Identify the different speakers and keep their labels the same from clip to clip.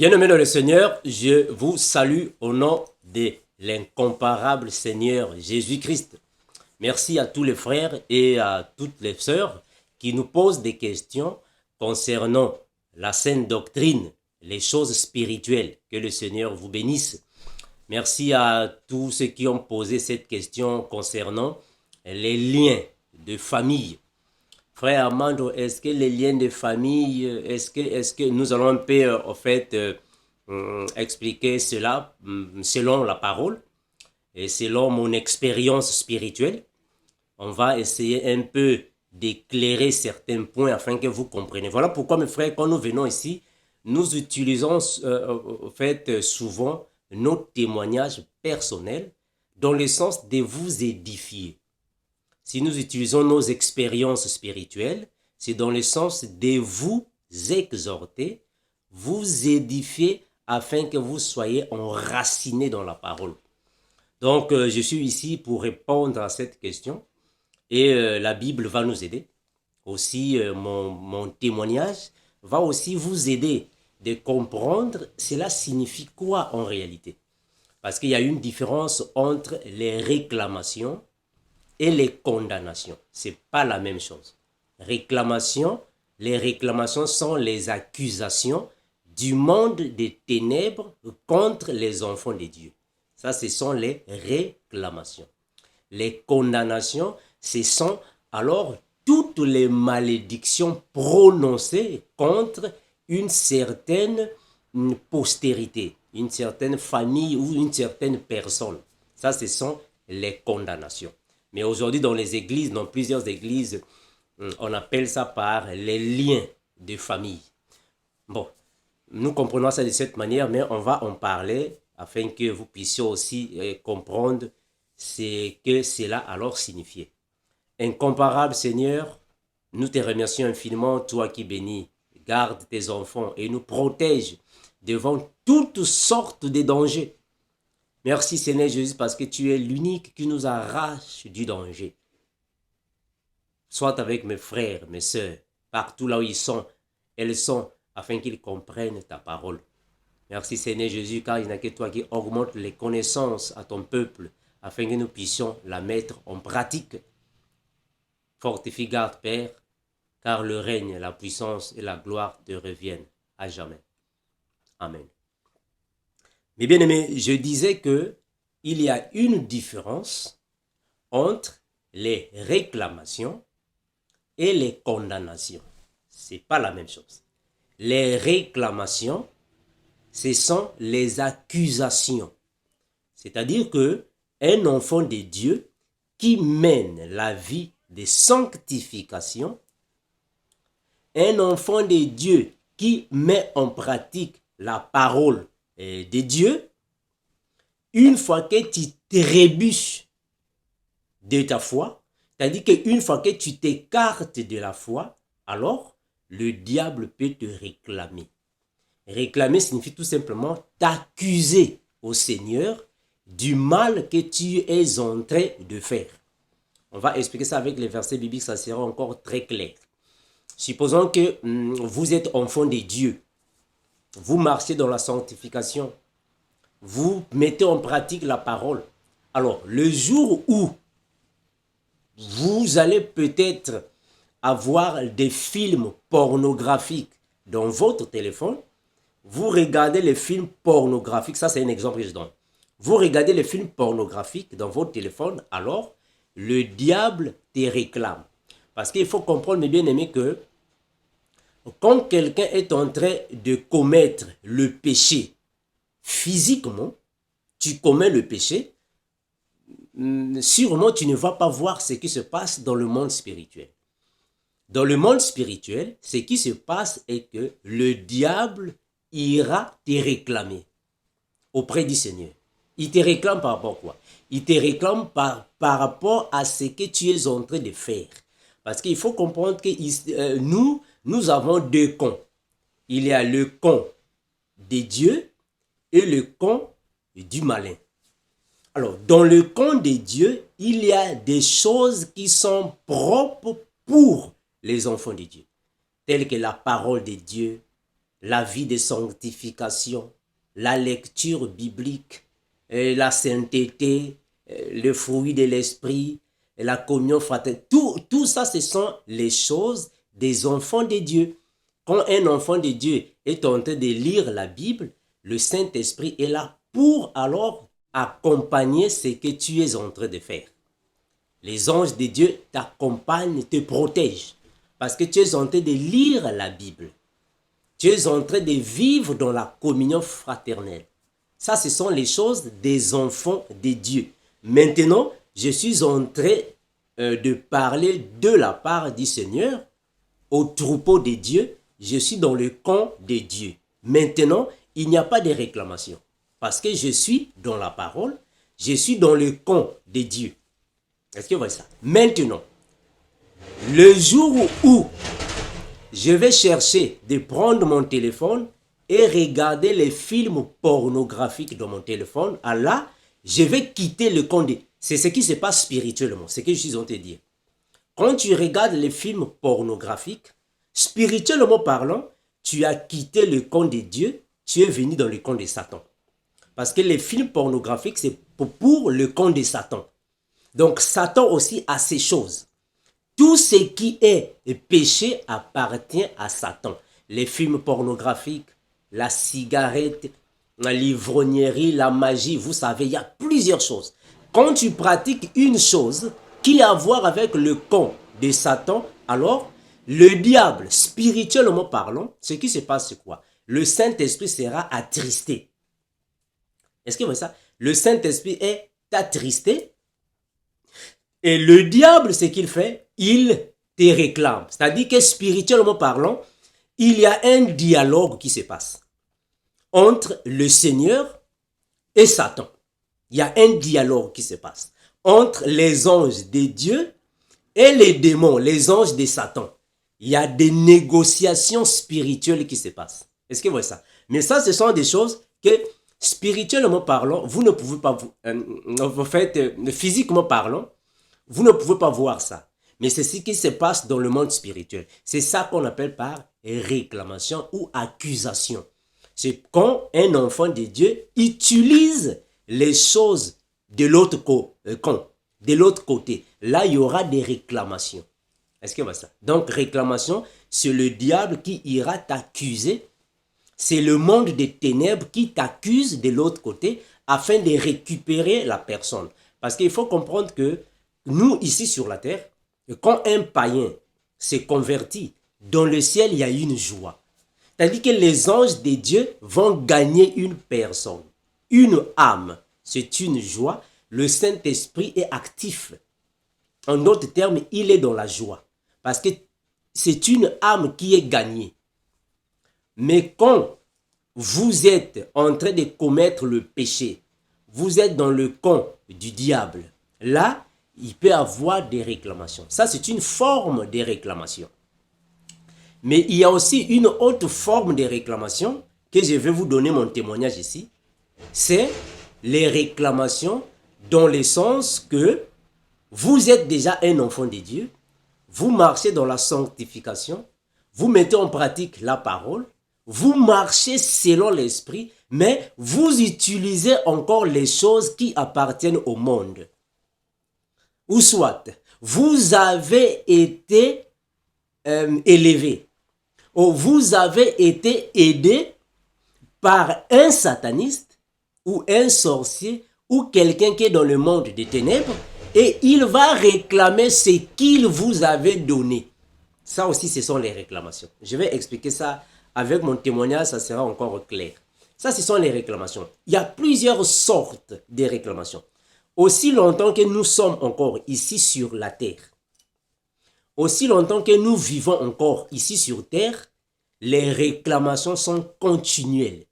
Speaker 1: Bien-aimés dans le Seigneur, je vous salue au nom de l'incomparable Seigneur Jésus-Christ. Merci à tous les frères et à toutes les sœurs qui nous posent des questions concernant la saine doctrine, les choses spirituelles. Que le Seigneur vous bénisse. Merci à tous ceux qui ont posé cette question concernant les liens de famille. Frère Armando, est-ce que les liens de famille, est-ce que nous allons un peu, expliquer cela selon la parole et selon mon expérience spirituelle? On va essayer un peu d'éclairer certains points afin que vous compreniez. Voilà pourquoi, mes frères, quand nous venons ici, nous utilisons souvent nos témoignages personnels dans le sens de vous édifier. Si nous utilisons nos expériences spirituelles, c'est dans le sens de vous exhorter, vous édifier afin que vous soyez enracinés dans la parole. Donc, je suis ici pour répondre à cette question et la Bible va nous aider. Aussi, mon témoignage va aussi vous aider de comprendre cela signifie quoi en réalité. Parce qu'il y a une différence entre les réclamations et les condamnations. Ce n'est pas la même chose. Les réclamations sont les accusations du monde des ténèbres contre les enfants de Dieu. Ça, ce sont les réclamations. Les condamnations, ce sont alors toutes les malédictions prononcées contre une certaine postérité, une certaine famille ou une certaine personne. Ça, ce sont les condamnations. Mais aujourd'hui, dans les églises, dans plusieurs églises, on appelle ça par les liens de famille. Bon, nous comprenons ça de cette manière, mais on va en parler afin que vous puissiez aussi comprendre ce que cela alors signifiait. Incomparable Seigneur, nous te remercions infiniment, toi qui bénis, garde tes enfants et nous protège devant toutes sortes de dangers. Merci Seigneur Jésus parce que tu es l'unique qui nous arrache du danger. Sois avec mes frères, mes sœurs, partout là où elles sont, afin qu'ils comprennent ta parole. Merci Seigneur Jésus, car il n'y a que toi qui augmente les connaissances à ton peuple, afin que nous puissions la mettre en pratique. Fortifie, garde, Père, car le règne, la puissance et la gloire te reviennent à jamais. Amen. Mais bien aimé, je disais que il y a une différence entre les réclamations et les condamnations. Ce n'est pas la même chose. Les réclamations, ce sont les accusations. C'est-à-dire que un enfant de Dieu qui mène la vie de sanctification, un enfant de Dieu qui met en pratique la parole de Dieu, une fois que tu trébuches de ta foi, c'est-à-dire qu'une fois que tu t'écartes de la foi, alors le diable peut te réclamer. Réclamer signifie tout simplement t'accuser au Seigneur du mal que tu es en train de faire. On va expliquer ça avec les versets bibliques, ça sera encore très clair. Supposons que vous êtes enfant de Dieu, vous marchez dans la sanctification, vous mettez en pratique la parole. Alors, le jour où vous allez peut-être avoir des films pornographiques dans votre téléphone, vous regardez les films pornographiques, ça c'est un exemple que je donne. Vous regardez les films pornographiques dans votre téléphone, alors le diable te réclame. Parce qu'il faut comprendre, mes bien-aimés, que quand quelqu'un est en train de commettre le péché physiquement, tu commets le péché, sûrement tu ne vas pas voir ce qui se passe dans le monde spirituel. Dans le monde spirituel, ce qui se passe est que le diable ira te réclamer auprès du Seigneur. Il te réclame par rapport à quoi? Il te réclame par rapport à ce que tu es en train de faire. Parce qu'il faut comprendre que nous avons deux camps. Il y a le camp de Dieu et le camp du malin. Alors, dans le camp de Dieu, il y a des choses qui sont propres pour les enfants de Dieu, telles que la parole de Dieu, la vie de sanctification, la lecture biblique, la sainteté, le fruit de l'esprit, la communion fraternelle. Tout ça, ce sont les choses des enfants de Dieu. Quand un enfant de Dieu est en train de lire la Bible, le Saint-Esprit est là pour alors accompagner ce que tu es en train de faire. Les anges de Dieu t'accompagnent, te protègent, parce que tu es en train de lire la Bible. Tu es en train de vivre dans la communion fraternelle. Ça, ce sont les choses des enfants de Dieu. Maintenant, je suis en train de parler de la part du Seigneur au troupeau de Dieu. Je suis dans le camp de Dieu. Maintenant, il n'y a pas de réclamation. Parce que je suis dans la parole, je suis dans le camp de Dieu. Est-ce que vous voyez ça? Maintenant, le jour où je vais chercher de prendre mon téléphone et regarder les films pornographiques dans mon téléphone, là, je vais quitter le camp de... C'est ce qui se passe spirituellement, c'est ce que je suis en train de dire. Quand tu regardes les films pornographiques, spirituellement parlant, tu as quitté le camp de Dieu, tu es venu dans le camp de Satan. Parce que les films pornographiques, c'est pour le camp de Satan. Donc Satan aussi a ces choses. Tout ce qui est péché appartient à Satan. Les films pornographiques, la cigarette, l'ivrognerie, la magie, vous savez, il y a plusieurs choses. Quand tu pratiques une chose qui a à voir avec le camp de Satan, alors le diable, spirituellement parlant, ce qui se passe c'est quoi? Le Saint-Esprit sera attristé. Est-ce que vous voyez ça? Le Saint-Esprit est attristé. Et le diable, ce qu'il fait, il te réclame. C'est-à-dire que spirituellement parlant, il y a un dialogue qui se passe entre le Seigneur et Satan. Il y a un dialogue qui se passe entre les anges de Dieu et les démons, les anges de Satan. Il y a des négociations spirituelles qui se passent. Est-ce que vous voyez ça? Mais ça, ce sont des choses que, spirituellement parlant, vous ne pouvez pas, physiquement parlant, vous ne pouvez pas voir ça. Mais c'est ce qui se passe dans le monde spirituel. C'est ça qu'on appelle par réclamation ou accusation. C'est quand un enfant de Dieu utilise les choses de l'autre côté. Là, il y aura des réclamations. Est-ce que vous voyez ça? Donc, réclamation, c'est le diable qui ira t'accuser. C'est le monde des ténèbres qui t'accuse de l'autre côté afin de récupérer la personne. Parce qu'il faut comprendre que nous, ici sur la terre, quand un païen s'est converti, dans le ciel, il y a une joie. C'est-à-dire que les anges de Dieu vont gagner une personne, une âme. C'est une joie. Le Saint-Esprit est actif. En d'autres termes, il est dans la joie. Parce que c'est une âme qui est gagnée. Mais quand vous êtes en train de commettre le péché, vous êtes dans le camp du diable, là, il peut y avoir des réclamations. Ça, c'est une forme de réclamation. Mais il y a aussi une autre forme de réclamation que je vais vous donner mon témoignage ici. C'est les réclamations dans le sens que vous êtes déjà un enfant de Dieu, vous marchez dans la sanctification, vous mettez en pratique la parole, vous marchez selon l'esprit, mais vous utilisez encore les choses qui appartiennent au monde. Ou soit, vous avez été élevé, ou vous avez été aidé par un sataniste, ou un sorcier, ou quelqu'un qui est dans le monde des ténèbres, et il va réclamer ce qu'il vous avait donné. Ça aussi, ce sont les réclamations. Je vais expliquer ça avec mon témoignage, ça sera encore clair. Ça, ce sont les réclamations. Il y a plusieurs sortes de réclamations. Aussi longtemps que nous sommes encore ici sur la terre, aussi longtemps que nous vivons encore ici sur terre, les réclamations sont continuelles.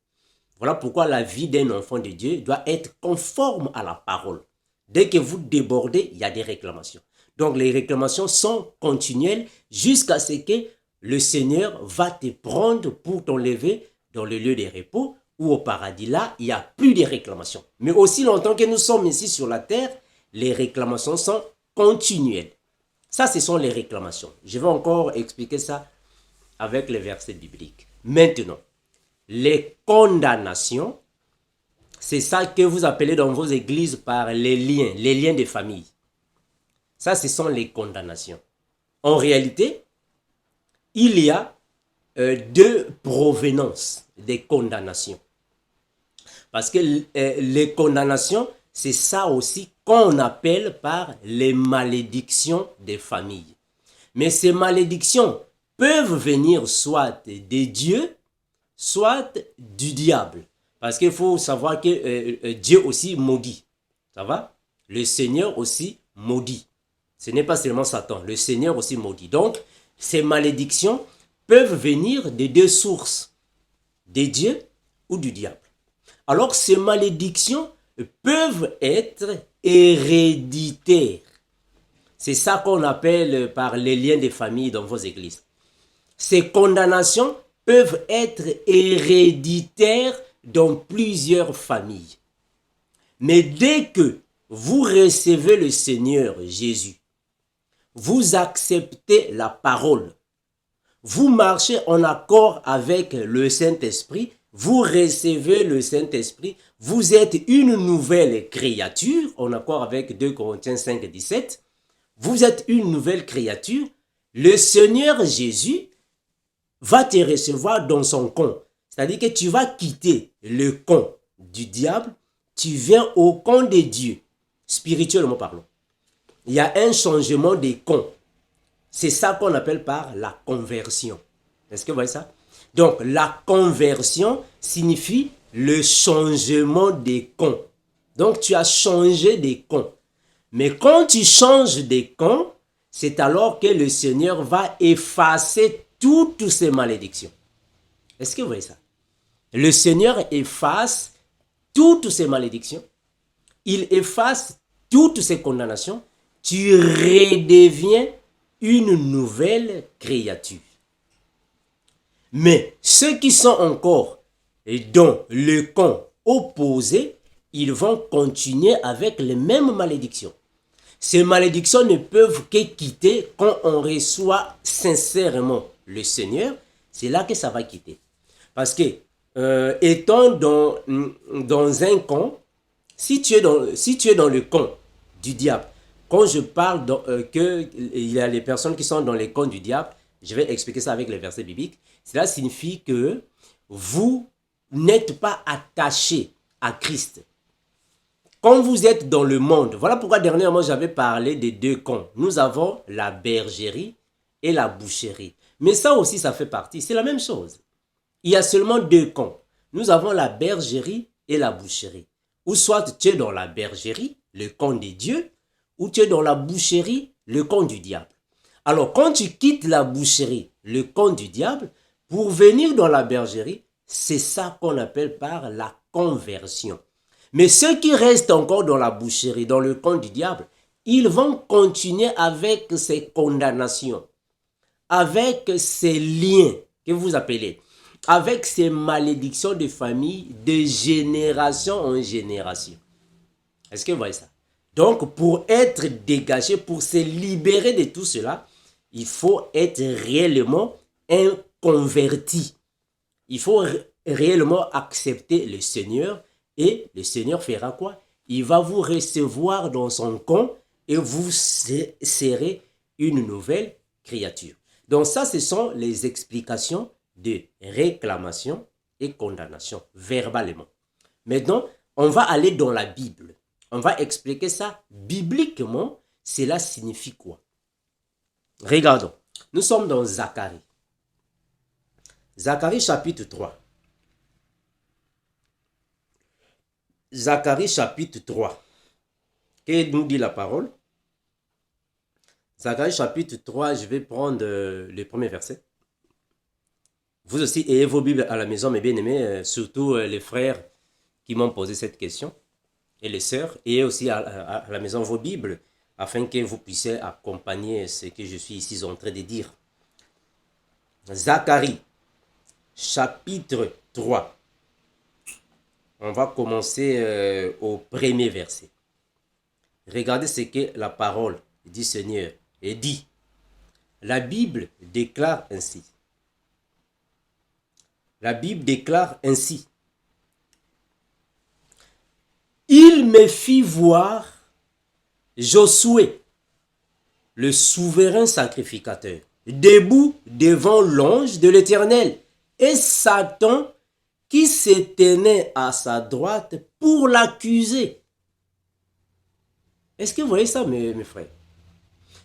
Speaker 1: Voilà pourquoi la vie d'un enfant de Dieu doit être conforme à la parole. Dès que vous débordez, il y a des réclamations. Donc les réclamations sont continuelles jusqu'à ce que le Seigneur va te prendre pour t'enlever dans le lieu de repos ou au paradis. Là, il n'y a plus de réclamations. Mais aussi longtemps que nous sommes ici sur la terre, les réclamations sont continuelles. Ça, ce sont les réclamations. Je vais encore expliquer ça avec les versets bibliques. Maintenant, les condamnations, c'est ça que vous appelez dans vos églises par les liens de famille. Ça, ce sont les condamnations. En réalité, il y a deux provenances des condamnations. Parce que les condamnations, c'est ça aussi qu'on appelle par les malédictions des familles. Mais ces malédictions peuvent venir soit de Dieu, soit du diable. Parce qu'il faut savoir que Dieu aussi maudit. Ça va? Le Seigneur aussi maudit. Ce n'est pas seulement Satan, le Seigneur aussi maudit. Donc, ces malédictions peuvent venir de deux sources, de Dieu ou du diable. Alors, ces malédictions peuvent être héréditaires. C'est ça qu'on appelle par les liens de famille dans vos églises. Ces condamnations peuvent être héréditaires dans plusieurs familles. Mais dès que vous recevez le Seigneur Jésus, vous acceptez la parole, vous marchez en accord avec le Saint-Esprit, vous recevez le Saint-Esprit, vous êtes une nouvelle créature, en accord avec 2 Corinthiens 5, 17, vous êtes une nouvelle créature, le Seigneur Jésus va te recevoir dans son camp. C'est-à-dire que tu vas quitter le camp du diable, tu viens au camp de Dieu, spirituellement parlant. Il y a un changement des camps. C'est ça qu'on appelle par la conversion. Est-ce que vous voyez ça? Donc, la conversion signifie le changement des camps. Donc, tu as changé des camps. Mais quand tu changes des camps, c'est alors que le Seigneur va effacer toutes ces malédictions. Est-ce que vous voyez ça? Le Seigneur efface toutes ces malédictions. Il efface toutes ces condamnations. Tu redeviens une nouvelle créature. Mais ceux qui sont encore dans le camp opposé, ils vont continuer avec les mêmes malédictions. Ces malédictions ne peuvent que quitter quand on reçoit sincèrement le Seigneur. C'est là que ça va quitter. Parce que, étant dans un camp, si tu es dans le camp du diable, quand je parle qu'il y a les personnes qui sont dans les camps du diable, je vais expliquer ça avec les versets bibliques. Cela signifie que vous n'êtes pas attaché à Christ. Quand vous êtes dans le monde, voilà pourquoi dernièrement j'avais parlé des deux camps. Nous avons la bergerie et la boucherie. Mais ça aussi, ça fait partie. C'est la même chose. Il y a seulement deux camps. Nous avons la bergerie et la boucherie. Ou soit tu es dans la bergerie, le camp de Dieu, ou tu es dans la boucherie, le camp du diable. Alors, quand tu quittes la boucherie, le camp du diable, pour venir dans la bergerie, c'est ça qu'on appelle par la conversion. Mais ceux qui restent encore dans la boucherie, dans le camp du diable, ils vont continuer avec ces condamnations, avec ces liens que vous appelez, avec ces malédictions de famille de génération en génération. Est-ce que vous voyez ça? Donc, pour être dégagé, pour se libérer de tout cela, il faut être réellement un converti. Il faut réellement accepter le Seigneur et le Seigneur fera quoi? Il va vous recevoir dans son camp et vous serez une nouvelle créature. Donc ça, ce sont les explications de réclamation et condamnation verbalement. Maintenant, on va aller dans la Bible. On va expliquer ça bibliquement. Cela signifie quoi? Regardons. Nous sommes dans Zacharie. Zacharie chapitre 3. Zacharie chapitre 3. Que nous dit la parole? Zacharie chapitre 3, je vais prendre le premier verset. Vous aussi ayez vos Bibles à la maison, mes bien-aimés, surtout les frères qui m'ont posé cette question, et les sœurs, ayez aussi à la maison vos Bibles, afin que vous puissiez accompagner ce que je suis ici en train de dire. Zacharie, chapitre 3. On va commencer au premier verset. Regardez ce que la parole du Seigneur est dit. La Bible déclare ainsi. La Bible déclare ainsi. Il me fit voir Josué, le souverain sacrificateur, debout devant l'ange de l'Éternel, et Satan qui se tenait à sa droite pour l'accuser. Est-ce que vous voyez ça, mes frères?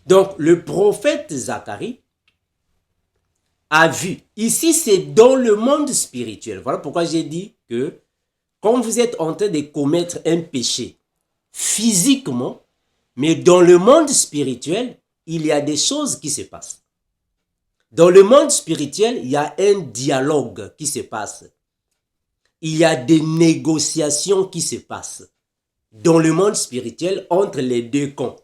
Speaker 1: Donc, le prophète Zacharie a vu. Ici, c'est dans le monde spirituel. Voilà pourquoi j'ai dit que quand vous êtes en train de commettre un péché physiquement, mais dans le monde spirituel, il y a des choses qui se passent. Dans le monde spirituel, il y a un dialogue qui se passe. Il y a des négociations qui se passent. Dans le monde spirituel, entre les deux camps.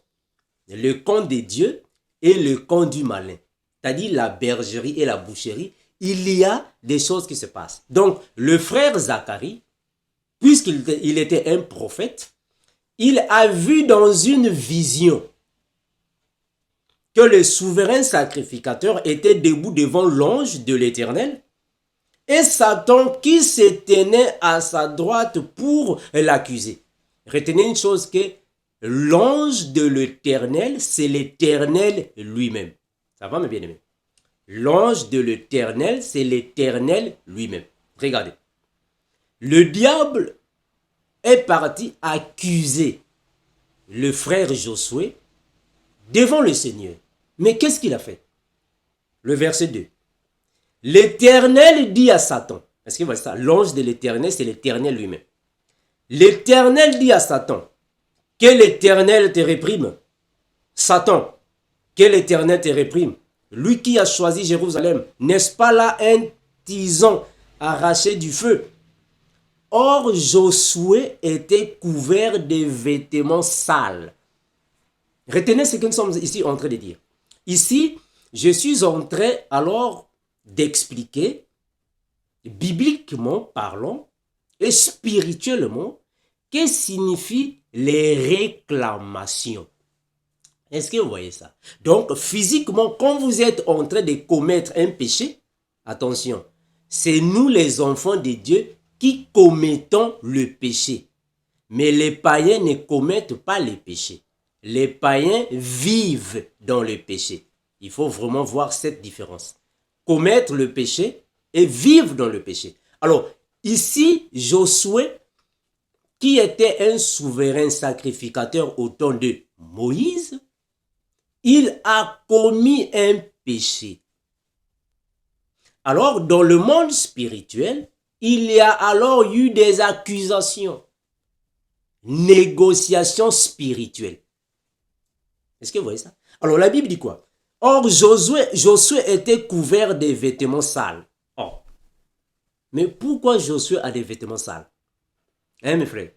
Speaker 1: Le camp de Dieu et le camp du malin. C'est-à-dire la bergerie et la boucherie. Il y a des choses qui se passent. Donc, le frère Zacharie, puisqu'il était un prophète, il a vu dans une vision que le souverain sacrificateur était debout devant l'ange de l'Éternel et Satan qui se tenait à sa droite pour l'accuser. Retenez une chose que l'ange de l'Éternel, c'est l'Éternel lui-même. Ça va, mes bien-aimés? L'ange de l'Éternel, c'est l'Éternel lui-même. Regardez. Le diable est parti accuser le frère Josué devant le Seigneur. Mais qu'est-ce qu'il a fait? Le verset 2. L'Éternel dit à Satan, est-ce que vous voyez ça? L'ange de l'Éternel, c'est l'Éternel lui-même. L'Éternel dit à Satan, que l'Éternel te réprime. Satan, que l'Éternel te réprime. Lui qui a choisi Jérusalem, n'est-ce pas là un tison arraché du feu? Or, Josué était couvert de vêtements sales. Retenez ce que nous sommes ici en train de dire. Ici, je suis en train alors d'expliquer, bibliquement parlant et spirituellement, que signifient les réclamations. Est-ce que vous voyez ça? Donc, physiquement, quand vous êtes en train de commettre un péché, attention, c'est nous les enfants de Dieu qui commettons le péché. Mais les païens ne commettent pas les péchés. Les païens vivent dans le péché. Il faut vraiment voir cette différence. Commettre le péché et vivre dans le péché. Alors, ici, Josué, qui était un souverain sacrificateur au temps de Moïse, il a commis un péché. Alors, dans le monde spirituel, il y a alors eu des accusations, négociations spirituelles. Est-ce que vous voyez ça? Alors, la Bible dit quoi? Or, Josué était couvert des vêtements sales. Or, mais pourquoi Josué a des vêtements sales? Hein, mes frères?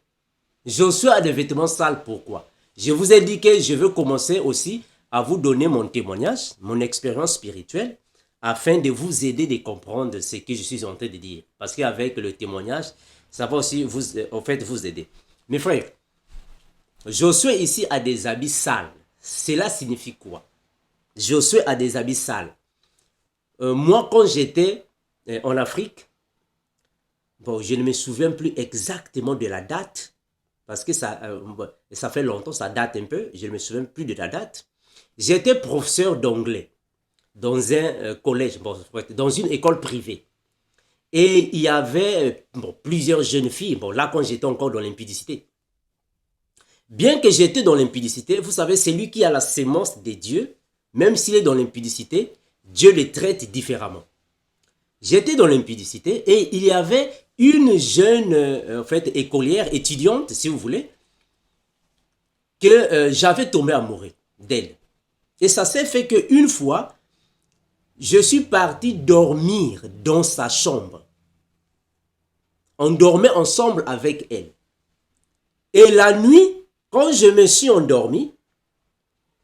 Speaker 1: Josué a des vêtements sales, pourquoi? Je vous ai dit que je veux commencer aussi à vous donner mon témoignage, mon expérience spirituelle, afin de vous aider de comprendre ce que je suis en train de dire. Parce qu'avec le témoignage, ça va aussi vous aider. Mes frères, Josué ici a des habits sales. Cela signifie quoi? Josué a des habits sales. Moi, quand j'étais en Afrique, bon, je ne me souviens plus exactement de la date, parce que ça fait longtemps, ça date un peu, je ne me souviens plus de la date. J'étais professeur d'anglais dans un collège, bon, dans une école privée. Et il y avait plusieurs jeunes filles, bon, là quand j'étais encore dans l'impudicité. Bien que j'étais dans l'impudicité, vous savez, celui qui a la sémence de Dieu, même s'il est dans l'impudicité, Dieu le traite différemment. J'étais dans l'impudicité et il y avait une jeune écolière, étudiante, si vous voulez, que j'avais tombé amoureux d'elle. Et ça s'est fait qu'une fois, je suis parti dormir dans sa chambre. On dormait ensemble avec elle. Et la nuit, quand je me suis endormi,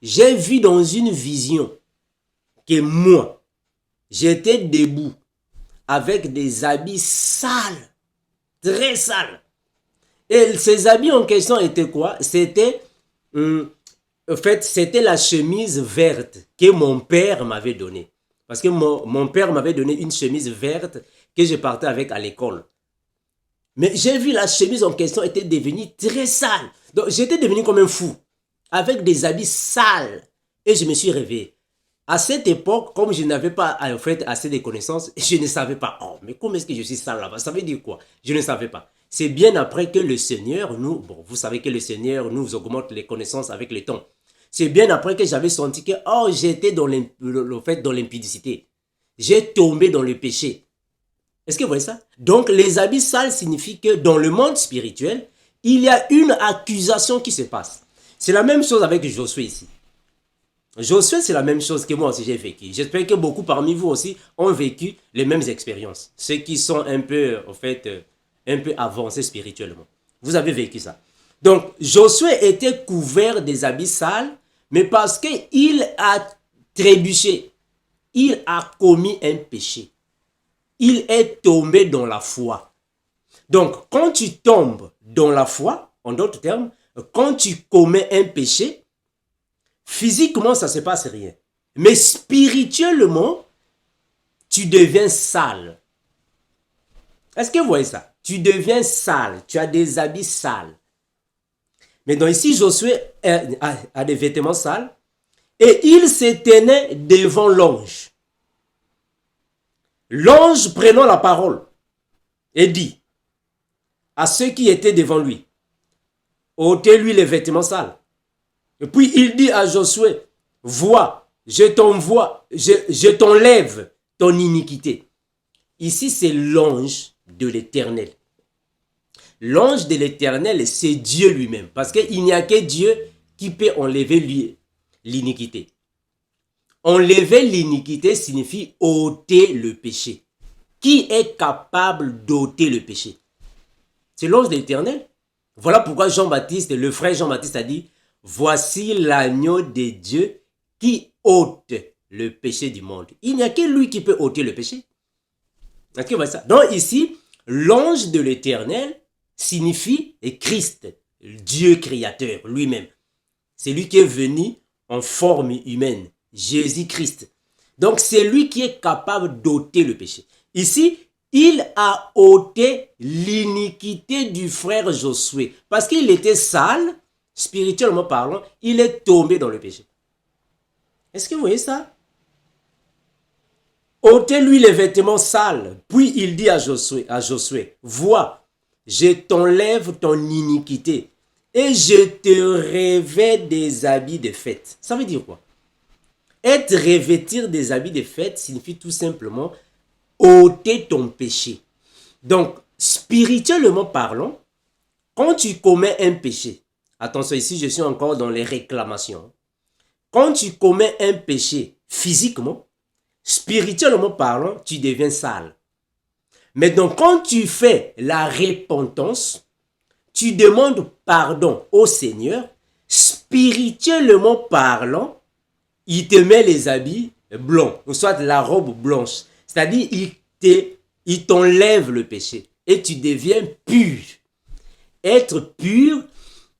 Speaker 1: j'ai vu dans une vision que moi, j'étais debout avec des habits sales, très sales. Et ces habits en question étaient quoi? C'était c'était la chemise verte que mon père m'avait donnée. Parce que mon père m'avait donné une chemise verte que je partais avec à l'école. Mais j'ai vu la chemise en question était devenue très sale. Donc j'étais devenu comme un fou, avec des habits sales. Et je me suis réveillé. À cette époque, comme je n'avais pas en fait assez de connaissances, je ne savais pas. Oh, mais comment est-ce que je suis sale là-bas? Ça veut dire quoi? Je ne savais pas. C'est bien après que le Seigneur vous savez que le Seigneur nous augmente les connaissances avec le temps. C'est bien après que j'avais senti que, oh, j'étais dans l'impudicité. J'ai tombé dans le péché. Est-ce que vous voyez ça? Donc, les habits sales signifient que dans le monde spirituel, il y a une accusation qui se passe. C'est la même chose avec Josué ici. Josué, c'est la même chose que moi aussi j'ai vécu. J'espère que beaucoup parmi vous aussi ont vécu les mêmes expériences. Ceux qui sont un peu, en fait, un peu avancés spirituellement. Vous avez vécu ça. Donc, Josué était couvert des habits sales, mais parce qu'il a trébuché, il a commis un péché. Il est tombé dans la foi. Donc, quand tu tombes dans la foi, en d'autres termes, quand tu commets un péché, physiquement, ça ne se passe rien. Mais spirituellement, tu deviens sale. Est-ce que vous voyez ça? Tu deviens sale. Tu as des habits sales. Mais donc ici, Josué a des vêtements sales. Et il se tenait devant l'ange. L'ange prenant la parole et dit à ceux qui étaient devant lui, ôtez-lui les vêtements sales. Et puis il dit à Josué, vois, je t'enlève ton iniquité. Ici, c'est l'ange de l'Éternel. L'ange de l'Éternel, c'est Dieu lui-même. Parce qu'il n'y a que Dieu qui peut enlever l'iniquité. Enlever l'iniquité signifie ôter le péché. Qui est capable d'ôter le péché? C'est l'ange de l'Éternel. Voilà pourquoi Jean-Baptiste, le frère Jean-Baptiste a dit, voici l'agneau de Dieu qui ôte le péché du monde. Il n'y a que lui qui peut ôter le péché. Est-ce que vous voyez ça? Donc ici, l'ange de l'Éternel signifie Christ, Dieu créateur lui-même. C'est lui qui est venu en forme humaine, Jésus-Christ. Donc c'est lui qui est capable d'ôter le péché. Ici, il a ôté l'iniquité du frère Josué. Parce qu'il était sale, spirituellement parlant, il est tombé dans le péché. Est-ce que vous voyez ça? Ôtez-lui les vêtements sales. Puis il dit à Josué, vois, je t'enlève ton iniquité et je te revêts des habits de fête. Ça veut dire quoi? Être revêtir des habits de fête signifie tout simplement ôter ton péché. Donc, spirituellement parlant, quand tu commets un péché, attention ici je suis encore dans les réclamations. Quand tu commets un péché physiquement, spirituellement parlant, tu deviens sale. Mais donc quand tu fais la repentance, tu demandes pardon au Seigneur, spirituellement parlant, il te met les habits blancs, ou soit la robe blanche. C'est-à-dire, il t'enlève le péché et tu deviens pur. Être pur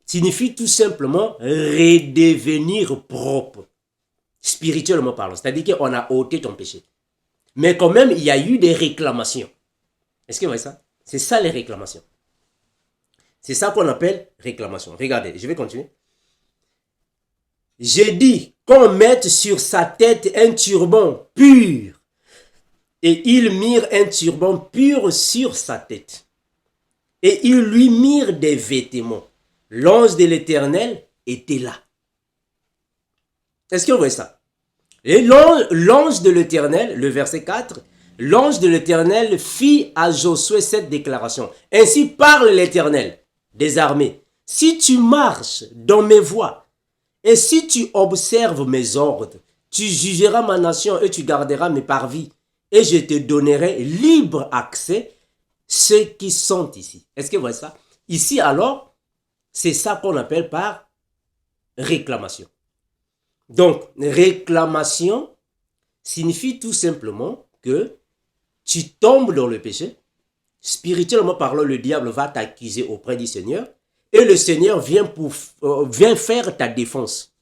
Speaker 1: signifie tout simplement redevenir propre, spirituellement parlant. C'est-à-dire qu'on a ôté ton péché. Mais quand même, il y a eu des réclamations. Est-ce que vous voyez ça? C'est ça les réclamations. C'est ça qu'on appelle réclamation. Regardez, je vais continuer. J'ai dit qu'on mette sur sa tête un turban pur. Et ils mirent un turban pur sur sa tête. Et ils lui mirent des vêtements. L'ange de l'Éternel était là. Est-ce que vous voyez ça? Et l'ange de l'Éternel, le verset 4, l'ange de l'Éternel fit à Josué cette déclaration. Ainsi parle l'Éternel des armées. Si tu marches dans mes voies et si tu observes mes ordres, tu jugeras ma nation et tu garderas mes parvis. Et je te donnerai libre accès ceux qui sont ici. Est-ce que vous voyez ça? Ici alors, c'est ça qu'on appelle par réclamation. Donc, réclamation signifie tout simplement que tu tombes dans le péché. Spirituellement parlant, le diable va t'accuser auprès du Seigneur. Et le Seigneur vient faire ta défense.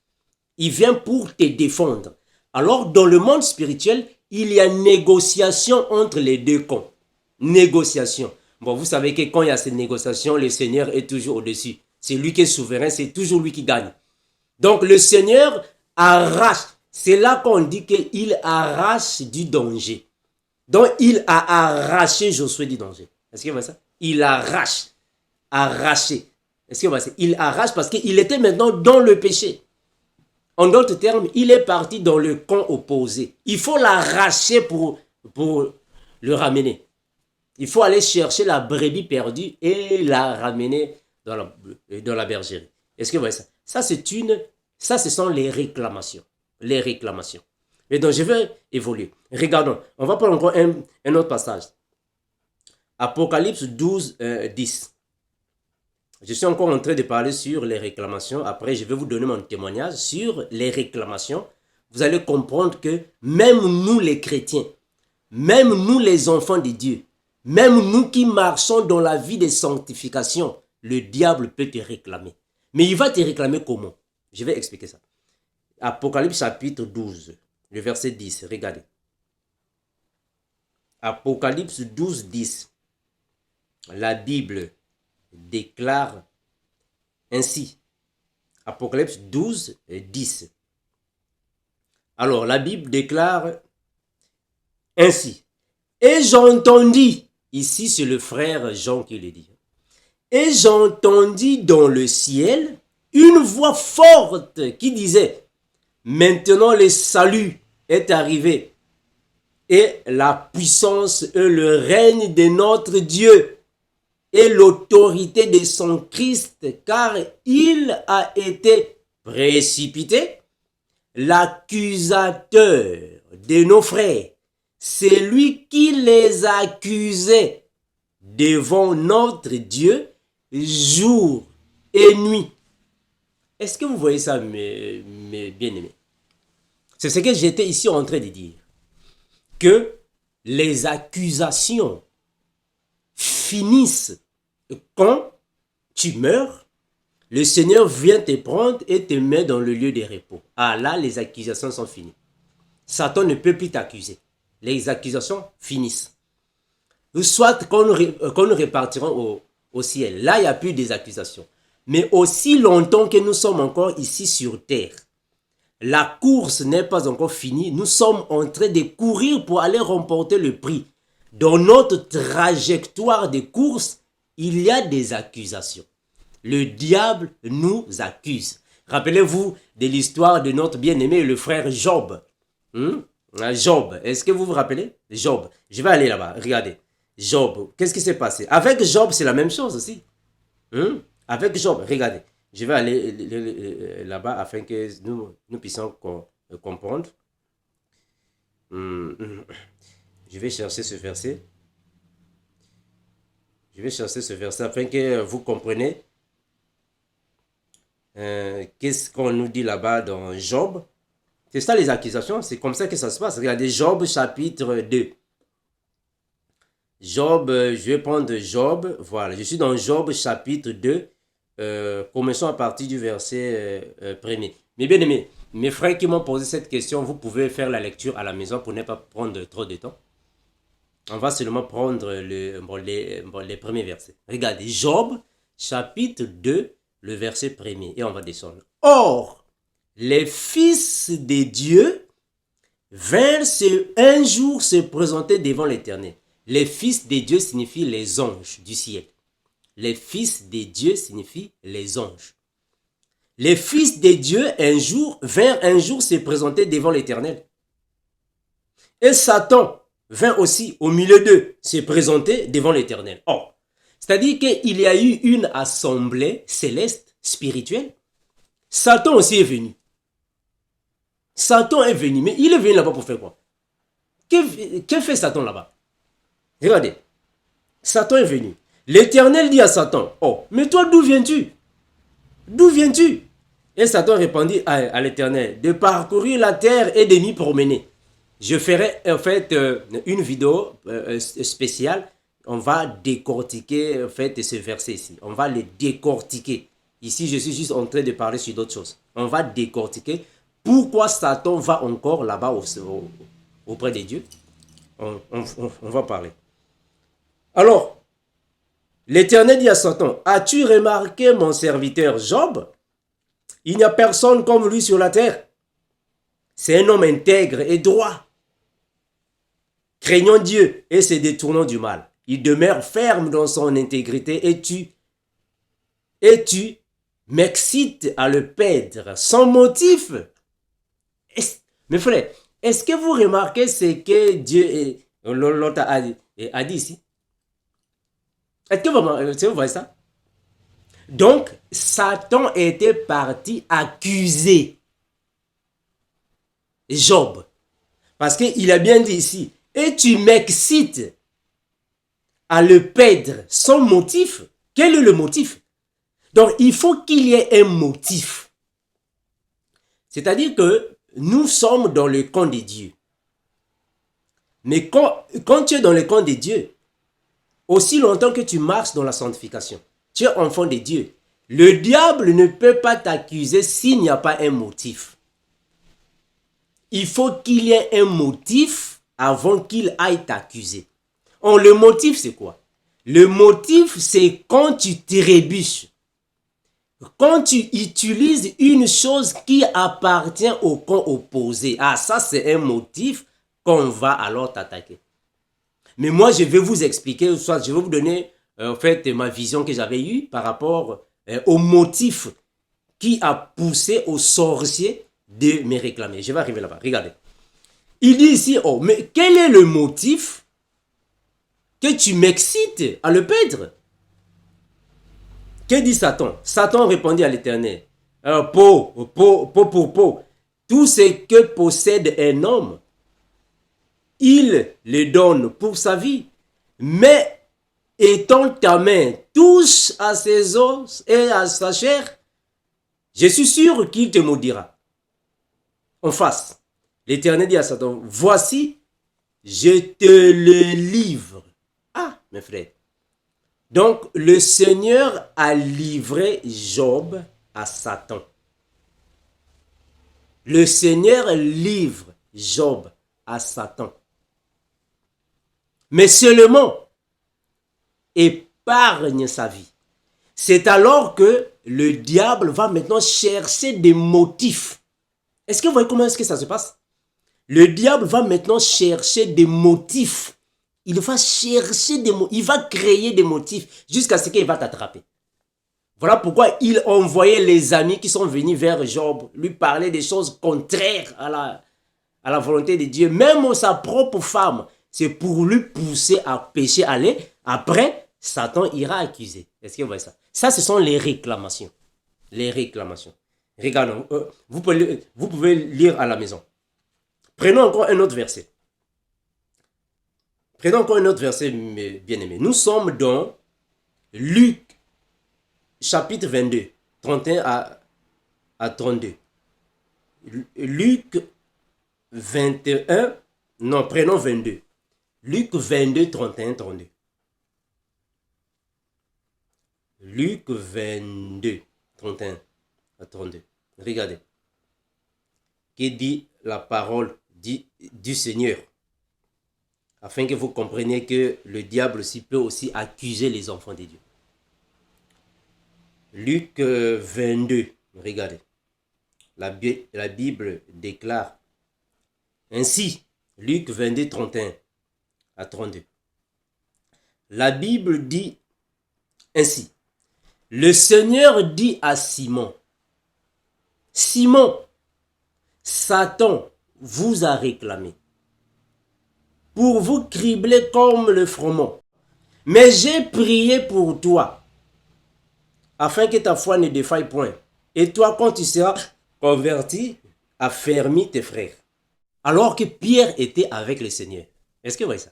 Speaker 1: Il vient pour te défendre. Alors, dans le monde spirituel, il y a négociation entre les deux camps. négociation. Bon, vous savez que quand il y a cette négociation, le Seigneur est toujours au-dessus. C'est lui qui est souverain, c'est toujours lui qui gagne. Donc le Seigneur arrache. C'est là qu'on dit qu'il arrache du danger. Donc il a arraché Josué du danger. Est-ce que vous voyez ça? Il arrache. Arraché. Est-ce que vous voyez ça? Il arrache parce qu'il était maintenant dans le péché. En d'autres termes, il est parti dans le camp opposé. Il faut l'arracher pour le ramener. Il faut aller chercher la brebis perdue et la ramener dans la bergerie. Est-ce que vous voyez ça? Ça, ce sont les réclamations. Les réclamations. Et donc, je vais évoluer. Regardons. On va prendre encore un autre passage. Apocalypse 12, 10. Je suis encore en train de parler sur les réclamations. Après, je vais vous donner mon témoignage sur les réclamations. Vous allez comprendre que même nous les chrétiens, même nous les enfants de Dieu, même nous qui marchons dans la vie de sanctification, le diable peut te réclamer. Mais il va te réclamer comment? Je vais expliquer ça. Apocalypse chapitre 12, le verset 10. Regardez. Apocalypse 12, 10. La Bible déclare ainsi. Apocalypse 12, 10. Alors, la Bible déclare ainsi. Et j'entendis, ici c'est le frère Jean qui le dit. Et j'entendis dans le ciel une voix forte qui disait, maintenant le salut est arrivé et la puissance et le règne de notre Dieu et l'autorité de son Christ, car il a été précipité, l'accusateur de nos frères, c'est lui qui les accusait devant notre Dieu jour et nuit. Est-ce que vous voyez ça, mes bien-aimés? C'est ce que j'étais ici en train de dire. Que les accusations finissent quand tu meurs, le Seigneur vient te prendre et te met dans le lieu de repos. Ah là, les accusations sont finies. Satan ne peut plus t'accuser. Les accusations finissent. Soit qu'on nous repartirons au ciel. Là, il n'y a plus des accusations. Mais aussi longtemps que nous sommes encore ici sur terre, la course n'est pas encore finie. Nous sommes en train de courir pour aller remporter le prix. Dans notre trajectoire de course, il y a des accusations. Le diable nous accuse. Rappelez-vous de l'histoire de notre bien-aimé, le frère Job. Job, est-ce que vous vous rappelez? Job, je vais aller là-bas, regardez. Job, qu'est-ce qui s'est passé? Avec Job, c'est la même chose aussi. Avec Job, regardez. Je vais aller là-bas afin que nous puissions comprendre. Je vais chercher ce verset. Je vais chercher ce verset afin que vous compreniez qu'est-ce qu'on nous dit là-bas dans Job. C'est ça les accusations, c'est comme ça que ça se passe. Regardez Job chapitre 2. Job, je vais prendre Job, voilà, je suis dans Job chapitre 2. Commençons à partir du verset 1er. Mais bien aimés, mes frères qui m'ont posé cette question, vous pouvez faire la lecture à la maison pour ne pas prendre trop de temps. On va seulement prendre les premiers versets. Regardez, Job, chapitre 2, le verset 1er. Et on va descendre. Or, les fils de Dieu vinrent un jour se présenter devant l'Éternel. Les fils de Dieu signifient les anges du ciel. Les fils de Dieu signifient les anges. Les fils de Dieu vinrent un jour se présenter devant l'Éternel. Et Satan vint aussi au milieu d'eux se présenter devant l'Éternel. Or, c'est-à-dire qu'il y a eu une assemblée céleste, spirituelle. Satan aussi est venu. Satan est venu, mais il est venu là-bas pour faire quoi? Que fait Satan là-bas? Regardez, Satan est venu. L'Éternel dit à Satan, oh, mais toi d'où viens-tu? D'où viens-tu? Et Satan répondit à l'Éternel, de parcourir la terre et de m'y promener. Je ferai en fait une vidéo spéciale. On va décortiquer en fait ce verset ici. On va le décortiquer. Ici, je suis juste en train de parler sur d'autres choses. On va décortiquer pourquoi Satan va encore là-bas auprès de Dieu. On va parler. Alors, l'Éternel dit à Satan, as-tu remarqué mon serviteur Job? Il n'y a personne comme lui sur la terre. C'est un homme intègre et droit, craignant Dieu et se détournant du mal. Il demeure ferme dans son intégrité et tu m'excites à le perdre sans motif. Mes frères, est-ce que vous remarquez ce que Dieu l'autre a dit ici? Est-ce que vous voyez ça? Donc, Satan était parti accuser Job. Parce qu'il a bien dit ici, et tu m'excites à le perdre sans motif. Quel est le motif? Donc, il faut qu'il y ait un motif. C'est-à-dire que nous sommes dans le camp de Dieu. Mais quand tu es dans le camp de Dieu, aussi longtemps que tu marches dans la sanctification, tu es enfant de Dieu. Le diable ne peut pas t'accuser s'il n'y a pas un motif. Il faut qu'il y ait un motif avant qu'il aille t'accuser. Le motif, c'est quoi? Le motif, c'est quand tu trébuches. Quand tu utilises une chose qui appartient au camp opposé. Ah, ça, c'est un motif qu'on va alors t'attaquer. Mais moi, je vais vous expliquer, soit je vais vous donner en fait ma vision que j'avais eue par rapport au motif qui a poussé au sorcier de me réclamer. Je vais arriver là-bas. Regardez. Il dit ici, oh, mais quel est le motif que tu m'excites à le perdre? Que dit Satan? Satan répondit à l'Éternel. Tout ce que possède un homme, il le donne pour sa vie. Mais étant ta main touche à ses os et à sa chair, je suis sûr qu'il te maudira. En face, l'Éternel dit à Satan, voici, je te le livre. Ah, mes frères. Donc, le Seigneur a livré Job à Satan. Le Seigneur livre Job à Satan. Mais seulement épargne sa vie. C'est alors que le diable va maintenant chercher des motifs. Est-ce que vous voyez comment est-ce que ça se passe? Le diable va maintenant chercher des motifs. Il va chercher des motifs. Il va créer des motifs jusqu'à ce qu'il va t'attraper. Voilà pourquoi il envoyait les amis qui sont venus vers Job, lui parler des choses contraires à la volonté de Dieu. Même sa propre femme, c'est pour lui pousser à pécher, aller. Après, Satan ira accuser. Est-ce que vous voyez ça? Ça, ce sont les réclamations. Les réclamations. Regardons, vous pouvez lire à la maison. Prenons encore un autre verset. Prenons encore un autre verset, bien-aimé. Nous sommes dans Luc, chapitre 22, 31 à 32. Luc 21, non, prenons 22. Luc 22, 31, 32. Luc 22, 31 à 32. Regardez. Qui dit la parole du Seigneur? Afin que vous compreniez que le diable aussi peut aussi accuser les enfants de Dieu. Luc 22, regardez. La Bible déclare ainsi, Luc 22, 31 à 32. La Bible dit ainsi, le Seigneur dit à Simon, Simon, Satan vous a réclamé pour vous cribler comme le froment. Mais j'ai prié pour toi, afin que ta foi ne défaille point. Et toi, quand tu seras converti, affermis tes frères. Alors que Pierre était avec le Seigneur. Est-ce que vous voyez ça?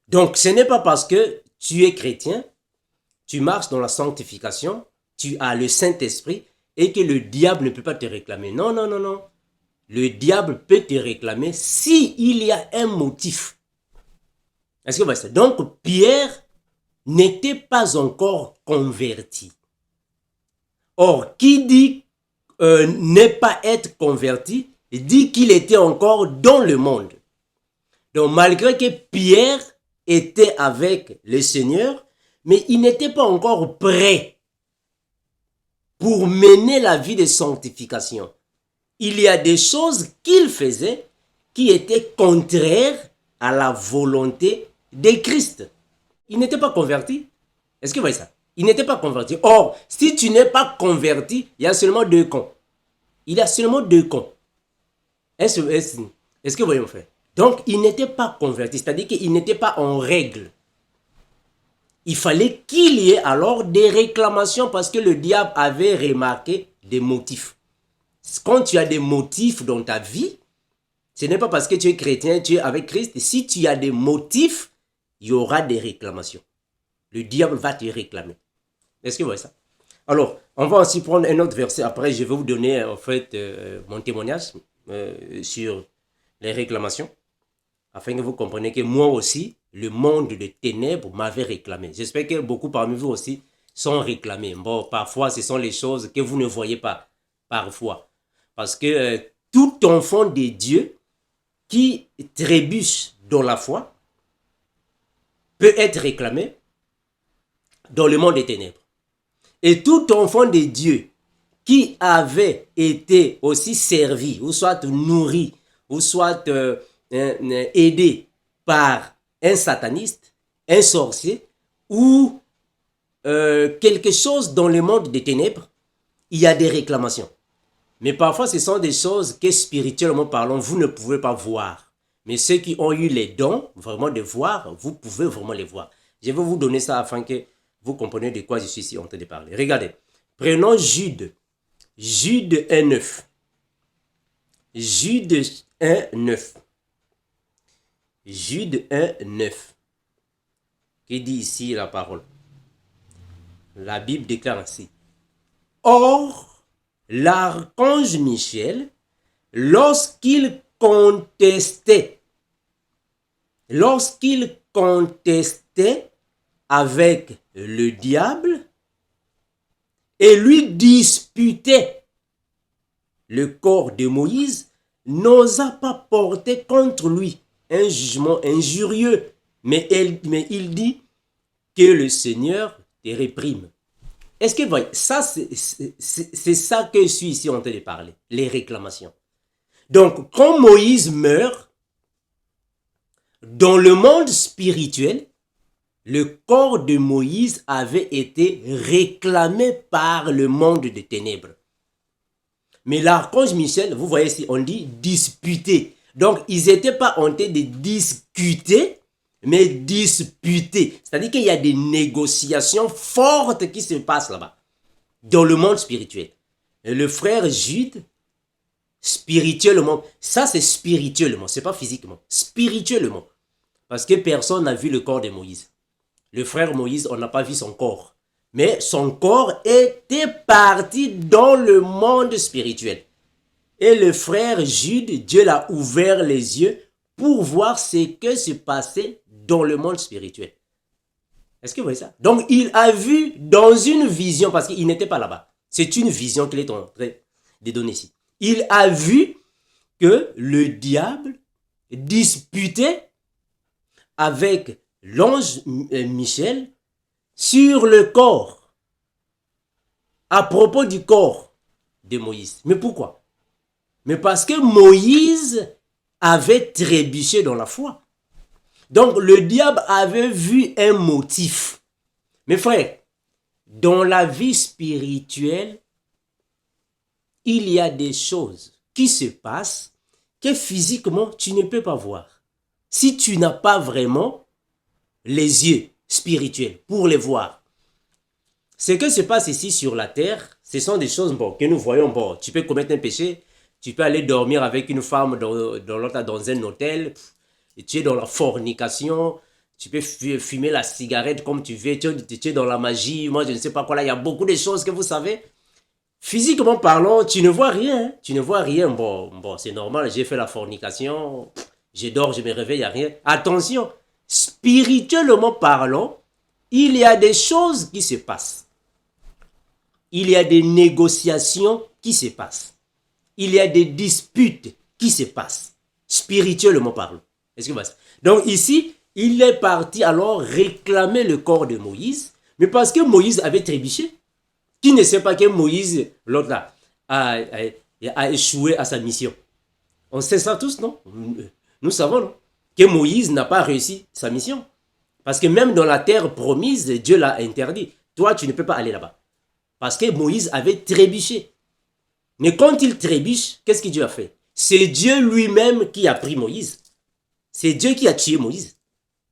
Speaker 1: Donc, ce n'est pas parce que tu es chrétien, tu marches dans la sanctification, tu as le Saint-Esprit et que le diable ne peut pas te réclamer. Non, non, non, non. Le diable peut te réclamer s'il y a un motif. Est-ce que vous voyez ça? Donc, Pierre n'était pas encore converti. Or, qui dit ne pas être converti, dit qu'il était encore dans le monde. Donc, malgré que Pierre était avec le Seigneur, mais il n'était pas encore prêt pour mener la vie de sanctification. Il y a des choses qu'il faisait qui étaient contraires à la volonté de Christ. Il n'était pas converti. Est-ce que vous voyez ça? Il n'était pas converti. Or, si tu n'es pas converti, il y a seulement deux cons. Il y a seulement deux cons. Est-ce que vous voyez mon frère? Donc, il n'était pas converti, c'est-à-dire qu'il n'était pas en règle. Il fallait qu'il y ait alors des réclamations parce que le diable avait remarqué des motifs. Quand tu as des motifs dans ta vie, ce n'est pas parce que tu es chrétien, tu es avec Christ. Si tu as des motifs, il y aura des réclamations. Le diable va te réclamer. Est-ce que vous voyez ça? Alors, on va aussi prendre un autre verset. Après, je vais vous donner en fait mon témoignage sur les réclamations, afin que vous compreniez que moi aussi, le monde de ténèbres m'avait réclamé. J'espère que beaucoup parmi vous aussi sont réclamés. Bon, parfois, ce sont les choses que vous ne voyez pas, parfois. Parce que tout enfant de Dieu qui trébuche dans la foi peut être réclamé dans le monde des ténèbres. Et tout enfant de Dieu qui avait été aussi servi, ou soit nourri, ou soit aidé par un sataniste, un sorcier, ou quelque chose dans le monde des ténèbres, il y a des réclamations. Mais parfois, ce sont des choses que spirituellement parlant, vous ne pouvez pas voir. Mais ceux qui ont eu les dons, vraiment de voir, vous pouvez vraiment les voir. Je vais vous donner ça afin que vous compreniez de quoi je suis ici en train de parler. Regardez, prenons Jude. Jude 1,9. Jude 1,9. Jude 1,9. Qui dit ici la parole? La Bible déclare ainsi. Or, l'archange Michel, lorsqu'il contestait avec le diable et lui disputait le corps de Moïse, n'osa pas porter contre lui un jugement injurieux, mais il dit que le Seigneur te réprime. Est-ce que vous voyez, ça c'est ça que je suis ici en train de parler, les réclamations. Donc, quand Moïse meurt, dans le monde spirituel, le corps de Moïse avait été réclamé par le monde des ténèbres. Mais l'archange Michel, vous voyez ici, on dit disputer. Donc, ils n'étaient pas en train de discuter, mais disputer. C'est-à-dire qu'il y a des négociations fortes qui se passent là-bas, dans le monde spirituel. Et le frère Jude, spirituellement, ça c'est spirituellement, c'est pas physiquement, spirituellement. Parce que personne n'a vu le corps de Moïse. Le frère Moïse, on n'a pas vu son corps. Mais son corps était parti dans le monde spirituel. Et le frère Jude, Dieu l'a ouvert les yeux pour voir ce que se passait dans le monde spirituel. Est-ce que vous voyez ça? Donc, il a vu dans une vision, parce qu'il n'était pas là-bas. C'est une vision qu'il est en train de donner ici. Il a vu que le diable disputait avec l'ange Michel sur le corps, à propos du corps de Moïse. Mais pourquoi? Mais parce que Moïse avait trébuché dans la foi. Donc le diable avait vu un motif. Mes frères, dans la vie spirituelle, il y a des choses qui se passent que physiquement tu ne peux pas voir. Si tu n'as pas vraiment les yeux spirituels pour les voir. Ce que se passe ici sur la terre, ce sont des choses que nous voyons. Bon, tu peux commettre un péché, tu peux aller dormir avec une femme dans un hôtel, et tu es dans la fornication, tu peux fumer la cigarette comme tu veux, tu es dans la magie, moi je ne sais pas quoi là, il y a beaucoup de choses que vous savez. Physiquement parlant, tu ne vois rien, hein? Tu ne vois rien. Bon, c'est normal, j'ai fait la fornication, je dors, je me réveille, il n'y a rien. Attention, spirituellement parlant, il y a des choses qui se passent. Il y a des négociations qui se passent. Il y a des disputes qui se passent. Spirituellement parlant. Est-ce que vous voyez? Donc ici, il est parti alors réclamer le corps de Moïse, mais parce que Moïse avait trébuché. Qui ne sait pas que Moïse, l'autre là, a échoué à sa mission? On sait ça tous, non? Nous savons, non? Que Moïse n'a pas réussi sa mission. Parce que même dans la terre promise, Dieu l'a interdit. Toi, tu ne peux pas aller là-bas. Parce que Moïse avait trébuché. Mais quand il trébuche, qu'est-ce que Dieu a fait? C'est Dieu lui-même qui a pris Moïse. C'est Dieu qui a tué Moïse.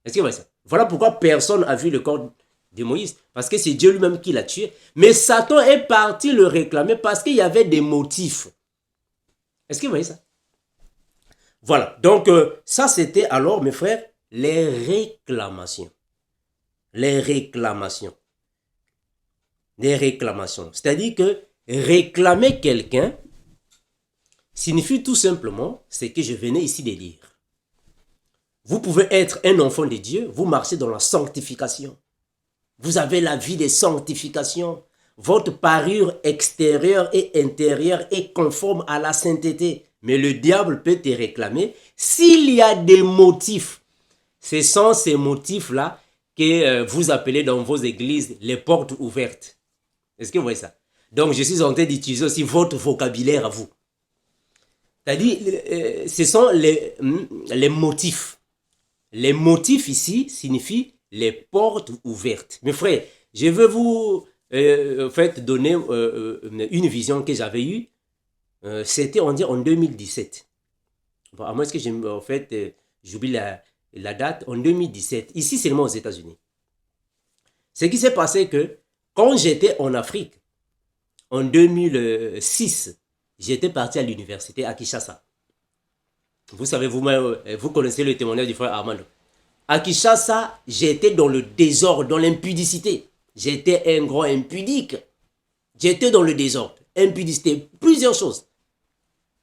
Speaker 1: Est-ce que vous voyez ça? Voilà pourquoi personne n'a vu le corps de Moïse. Parce que c'est Dieu lui-même qui l'a tué. Mais Satan est parti le réclamer parce qu'il y avait des motifs. Est-ce que vous voyez ça? Voilà. Donc, ça c'était alors, mes frères, les réclamations. Les réclamations. Les réclamations. C'est-à-dire que réclamer quelqu'un signifie tout simplement ce que je venais ici de dire. Vous pouvez être un enfant de Dieu, vous marchez dans la sanctification. Vous avez la vie de sanctification. Votre parure extérieure et intérieure est conforme à la sainteté. Mais le diable peut te réclamer s'il y a des motifs. Ce sont ces motifs-là que vous appelez dans vos églises les portes ouvertes. Est-ce que vous voyez ça? Donc, je suis en train d'utiliser aussi votre vocabulaire à vous. C'est-à-dire, ce sont les motifs. Les motifs ici signifient les portes ouvertes. Mes frères, je veux vous donner une vision que j'avais eue. C'était, on dit, en 2017. Bon, à moins que j'oublie la date. En 2017, ici seulement aux États-Unis. Ce qui s'est passé que quand j'étais en Afrique, en 2006, j'étais parti à l'université à Kinshasa. Vous savez, vous connaissez le témoignage du frère Armando. À Kinshasa, j'étais dans le désordre, dans l'impudicité. J'étais un grand impudique. J'étais dans le désordre, impudicité, plusieurs choses.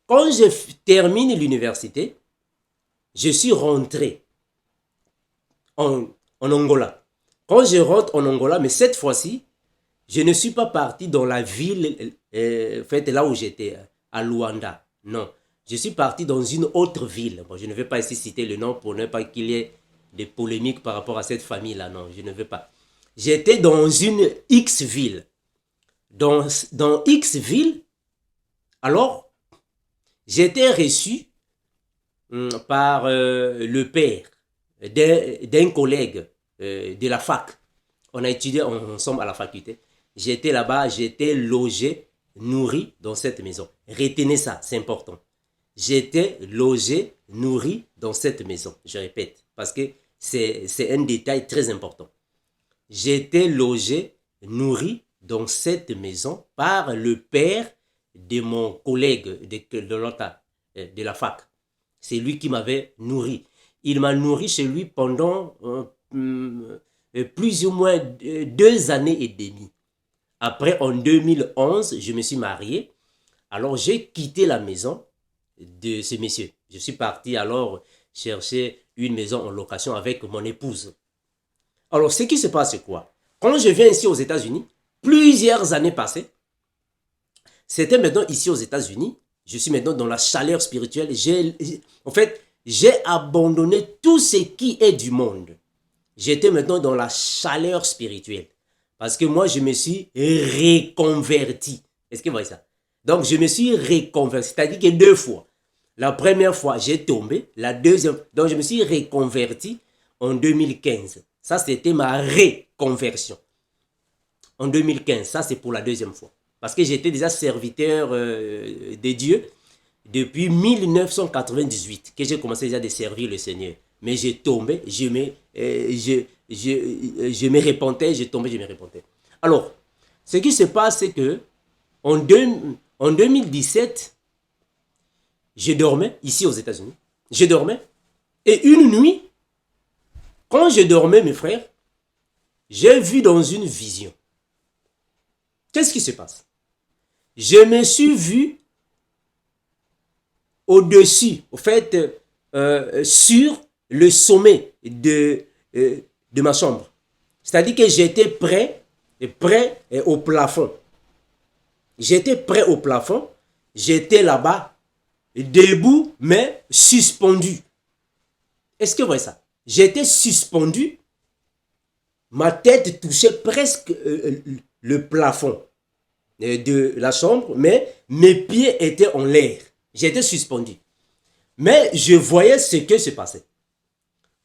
Speaker 1: Quand je termine l'université, je suis rentré en Angola. Quand je rentre en Angola, mais cette fois-ci, je ne suis pas parti dans la ville, là où j'étais, à Luanda. Non. Je suis parti dans une autre ville. Bon, je ne vais pas ici citer le nom pour ne pas qu'il y ait des polémiques par rapport à cette famille-là. Non, je ne veux pas. J'étais dans une X ville. Dans X ville, alors, j'étais reçu par le père d'un collègue de la fac. On a étudié ensemble à la faculté. J'étais là-bas, j'étais logé, nourri dans cette maison. Retenez ça, c'est important. J'étais logé, nourri dans cette maison. Je répète, parce que c'est un détail très important. J'étais logé, nourri dans cette maison par le père de mon collègue de la fac. C'est lui qui m'avait nourri. Il m'a nourri chez lui pendant plus ou moins 2 années et demie. Après, en 2011, je me suis marié. Alors, j'ai quitté la maison de ce monsieur. Je suis parti alors chercher une maison en location avec mon épouse. Alors, ce qui se passe, c'est quoi? Quand je viens ici aux États-Unis, plusieurs années passées, c'était maintenant ici aux États-Unis, je suis maintenant dans la chaleur spirituelle. J'ai abandonné tout ce qui est du monde. J'étais maintenant dans la chaleur spirituelle. Parce que moi, je me suis reconverti. Est-ce que vous voyez ça? Donc, je me suis reconverti. C'est-à-dire que 2 fois. La première fois, j'ai tombé. La deuxième, donc je me suis reconverti en 2015. Ça, c'était ma reconversion. En 2015, ça, c'est pour la deuxième fois. Parce que j'étais déjà serviteur de Dieu depuis 1998, que j'ai commencé déjà à servir le Seigneur. Mais j'ai tombé, je me repentais, j'ai tombé, je me repentais. Alors, ce qui se passe, c'est que en 2017, je dormais ici aux États-Unis. Je dormais. Et une nuit, quand je dormais, mes frères, j'ai vu dans une vision. Qu'est-ce qui se passe? Je me suis vu au-dessus, sur le sommet de ma chambre. C'est-à-dire que j'étais prêt au plafond. J'étais prêt au plafond. J'étais là-bas, debout, mais suspendu. Est-ce que vous voyez ça? J'étais suspendu. Ma tête touchait presque le plafond de la chambre, mais mes pieds étaient en l'air. J'étais suspendu. Mais je voyais ce que se passait.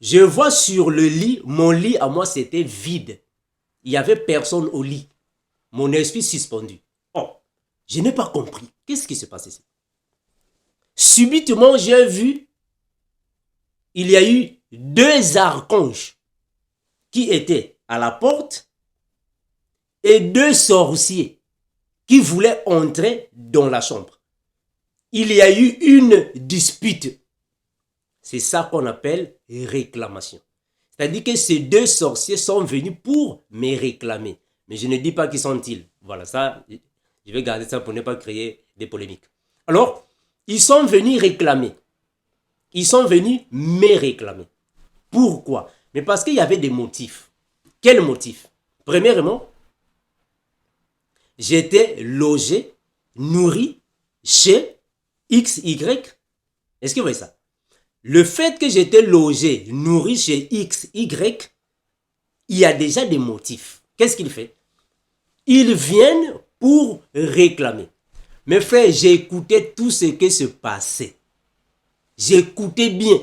Speaker 1: Je vois sur le lit, mon lit à moi c'était vide. Il n'y avait personne au lit. Mon esprit suspendu. Oh, je n'ai pas compris. Qu'est-ce qui se passe ici? Subitement, j'ai vu, il y a eu 2 archanges qui étaient à la porte et 2 sorciers qui voulaient entrer dans la chambre. Il y a eu une dispute. C'est ça qu'on appelle réclamation. C'est-à-dire que ces 2 sorciers sont venus pour me réclamer. Mais je ne dis pas qui sont-ils. Voilà, ça, je vais garder ça pour ne pas créer des polémiques. Alors, ils sont venus réclamer. Ils sont venus me réclamer. Pourquoi? Mais parce qu'il y avait des motifs. Quels motifs? Premièrement, j'étais logé, nourri chez XY. Est-ce que vous voyez ça? Le fait que j'étais logé, nourri chez XY, il y a déjà des motifs. Qu'est-ce qu'il fait? Ils viennent pour réclamer. Mes frères, j'écoutais tout ce qui se passait. J'écoutais bien.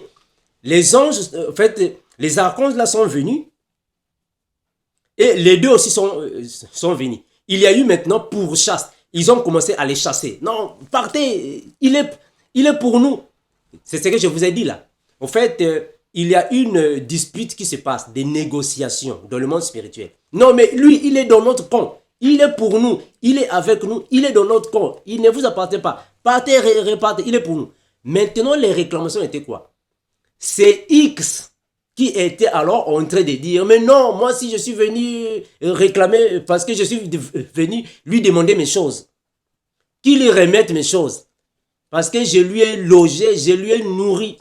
Speaker 1: Les anges, en fait, les archanges là sont venus. Et les 2 aussi sont venus. Il y a eu maintenant pourchasse. Ils ont commencé à les chasser. Non, partez, il est pour nous. C'est ce que je vous ai dit là. En fait, il y a une dispute qui se passe, des négociations dans le monde spirituel. Non, mais lui, il est dans notre camp. Il est pour nous. Il est avec nous. Il est dans notre camp. Il ne vous appartient pas. Partez, repartez. Il est pour nous. Maintenant, les réclamations étaient quoi? C'est X qui était alors en train de dire, mais non, moi si je suis venu réclamer, parce que je suis venu lui demander mes choses, qu'il lui remette mes choses, parce que je lui ai logé, je lui ai nourri,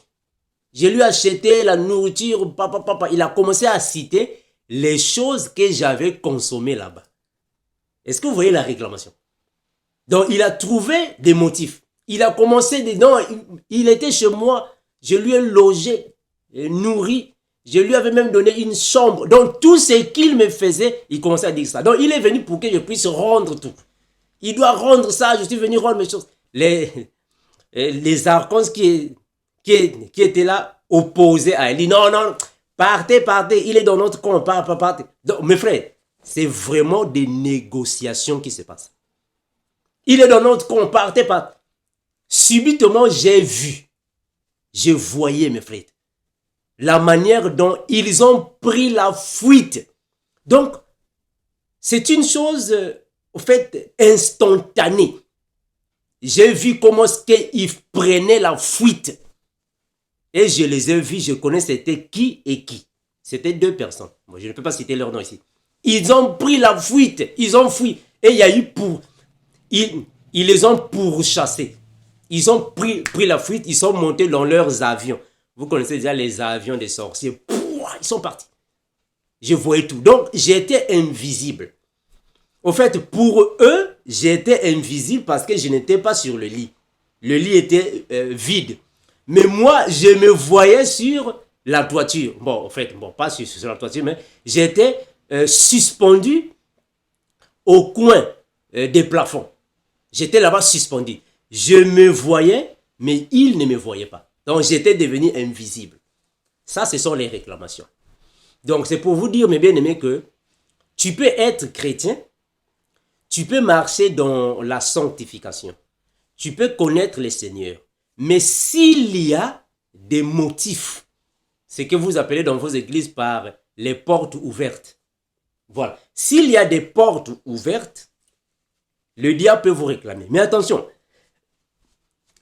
Speaker 1: je lui ai acheté la nourriture, papa. Il a commencé à citer les choses que j'avais consommées là-bas. Est-ce que vous voyez la réclamation? Donc il a trouvé des motifs. Il a commencé, non, il était chez moi, je lui ai logé, nourri, je lui avais même donné une chambre. Donc tout ce qu'il me faisait, il commençait à dire ça. Donc il est venu pour que je puisse rendre tout. Il doit rendre ça, je suis venu rendre mes choses. Les archontes qui étaient là, opposés à elle, non, partez, il est dans notre camp, partez. Donc mes frères, c'est vraiment des négociations qui se passent. Il est dans notre camp, partez. Subitement, je voyais mes frères, la manière dont ils ont pris la fuite. Donc, c'est une chose, en fait, instantanée. J'ai vu comment ils prenaient la fuite. Et je les ai vus, je connais c'était qui et qui. C'était 2 personnes. Moi, je ne peux pas citer leur nom ici. Ils ont pris la fuite, ils ont fui. Et il y a eu ils les ont pourchassés. Ils ont pris la fuite, ils sont montés dans leurs avions. Vous connaissez déjà les avions des sorciers. Ils sont partis. Je voyais tout. Donc, j'étais invisible. Au fait, pour eux, j'étais invisible parce que je n'étais pas sur le lit. Le lit était vide. Mais moi, je me voyais sur la toiture. Bon, en fait, pas sur la toiture, mais j'étais suspendu au coin des plafonds. J'étais là-bas suspendu. Je me voyais, mais ils ne me voyaient pas. Donc, j'étais devenu invisible. Ça, ce sont les réclamations. Donc, c'est pour vous dire, mes bien-aimés, que tu peux être chrétien, tu peux marcher dans la sanctification, tu peux connaître le Seigneur. Mais s'il y a des motifs, ce que vous appelez dans vos églises par les portes ouvertes. Voilà. S'il y a des portes ouvertes, le diable peut vous réclamer. Mais attention,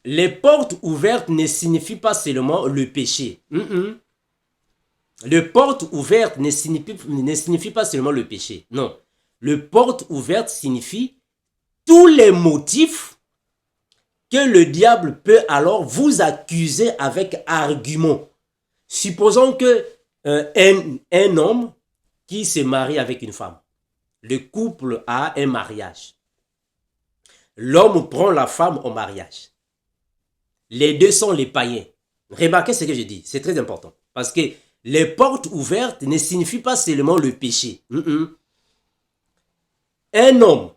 Speaker 1: les portes ouvertes ne signifient pas seulement le péché. Les portes ouvertes ne signifie pas seulement le péché. Non. Le porte ouverte signifie tous les motifs que le diable peut alors vous accuser avec argument. Supposons que un homme qui se marie avec une femme, le couple a un mariage. L'homme prend la femme au mariage. Les 2 sont les païens. Remarquez ce que je dis, c'est très important. Parce que Les portes ouvertes ne signifient pas seulement le péché. Un homme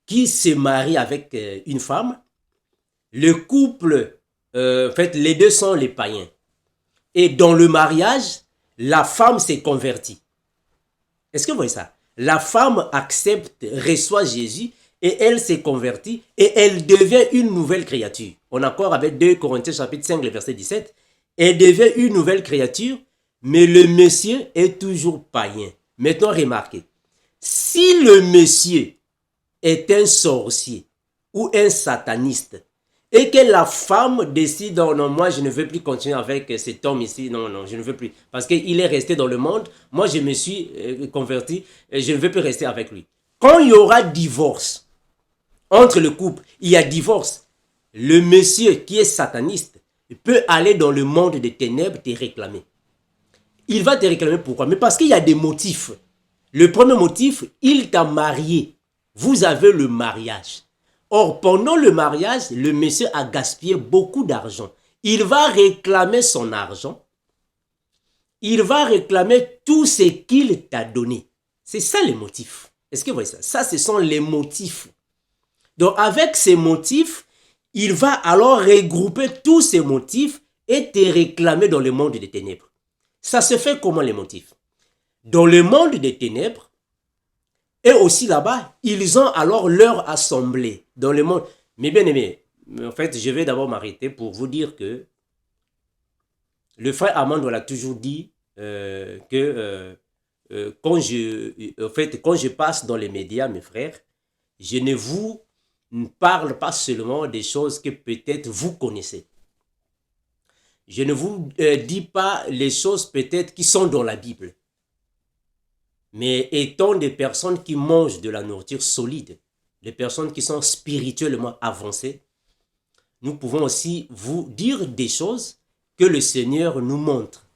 Speaker 1: qui se marie avec une femme, le couple, en fait, les deux sont les païens. Et dans le mariage, la femme s'est convertie. Est-ce que vous voyez ça? La femme accepte, reçoit Jésus et elle s'est convertie et elle devient une nouvelle créature. On est encore avec 2 Corinthiens chapitre 5, le verset 17. Elle devient une nouvelle créature, mais le monsieur est toujours païen. Maintenant, remarquez, si le monsieur est un sorcier ou un sataniste et que la femme décide, non, non, moi je ne veux plus continuer avec cet homme ici, non, non, je ne veux plus, parce qu'il est resté dans le monde, moi je me suis converti, et je ne veux plus rester avec lui. Quand il y aura divorce entre le couple, il y a divorce, le monsieur qui est sataniste peut aller dans le monde des ténèbres te réclamer. Il va te réclamer pourquoi? Mais parce qu'il y a des motifs. Le premier motif, il t'a marié. Vous avez le mariage. Or, pendant le mariage, le monsieur a gaspillé beaucoup d'argent. Il va réclamer son argent. Il va réclamer tout ce qu'il t'a donné. C'est ça les motifs. Est-ce que vous voyez ça? Ça, ce sont les motifs. Donc, avec ces motifs, il va alors regrouper tous ces motifs et te réclamer dans le monde des ténèbres. Ça se fait comment les motifs? Dans le monde des ténèbres, et aussi là-bas, ils ont alors leur assemblée dans le monde. Mais bien aimé, en fait, je vais d'abord m'arrêter pour vous dire que le frère Armand l'a toujours dit que quand je passe dans les médias, mes frères, je ne vous parle pas seulement des choses que peut-être vous connaissez. Je ne vous dis pas les choses peut-être qui sont dans la Bible. Mais étant des personnes qui mangent de la nourriture solide, des personnes qui sont spirituellement avancées, nous pouvons aussi vous dire des choses que le Seigneur nous montre.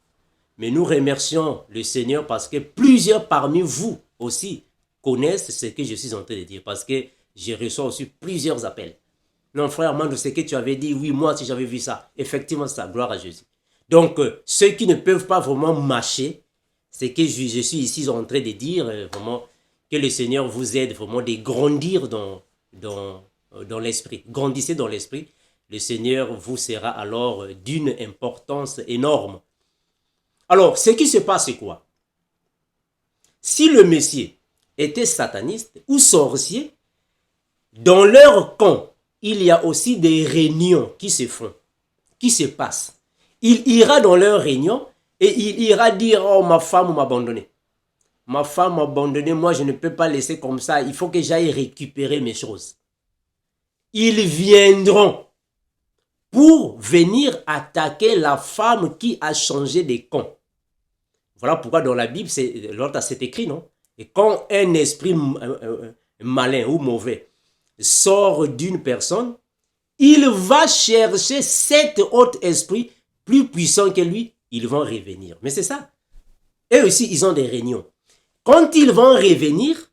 Speaker 1: Mais nous remercions le Seigneur parce que plusieurs parmi vous aussi connaissent ce que je suis en train de dire. Parce que je reçois aussi plusieurs appels. Non, frère Armand, ce que tu avais dit, oui, moi si j'avais vu ça. Effectivement, c'est ça, gloire à Jésus. Donc, ceux qui ne peuvent pas vraiment marcher, c'est que je suis ici en train de dire vraiment que le Seigneur vous aide vraiment de grandir dans l'esprit. Grandissez dans l'esprit. Le Seigneur vous sera alors d'une importance énorme. Alors, ce qui se passe, c'est quoi? Si le Messie était sataniste ou sorcier, dans leur camp, il y a aussi des réunions qui se font, qui se passent. Il ira dans leur réunion et il ira dire, oh, ma femme m'a abandonné. Ma femme m'a abandonné, moi je ne peux pas laisser comme ça, il faut que j'aille récupérer mes choses. Ils viendront pour venir attaquer la femme qui a changé de camp. Voilà pourquoi dans la Bible, c'est écrit, non? Et quand un esprit malin ou mauvais sort d'une personne, il va chercher 7 autres esprits plus puissants que lui, ils vont revenir. Mais c'est ça. Eux aussi, ils ont des réunions. Quand ils vont revenir,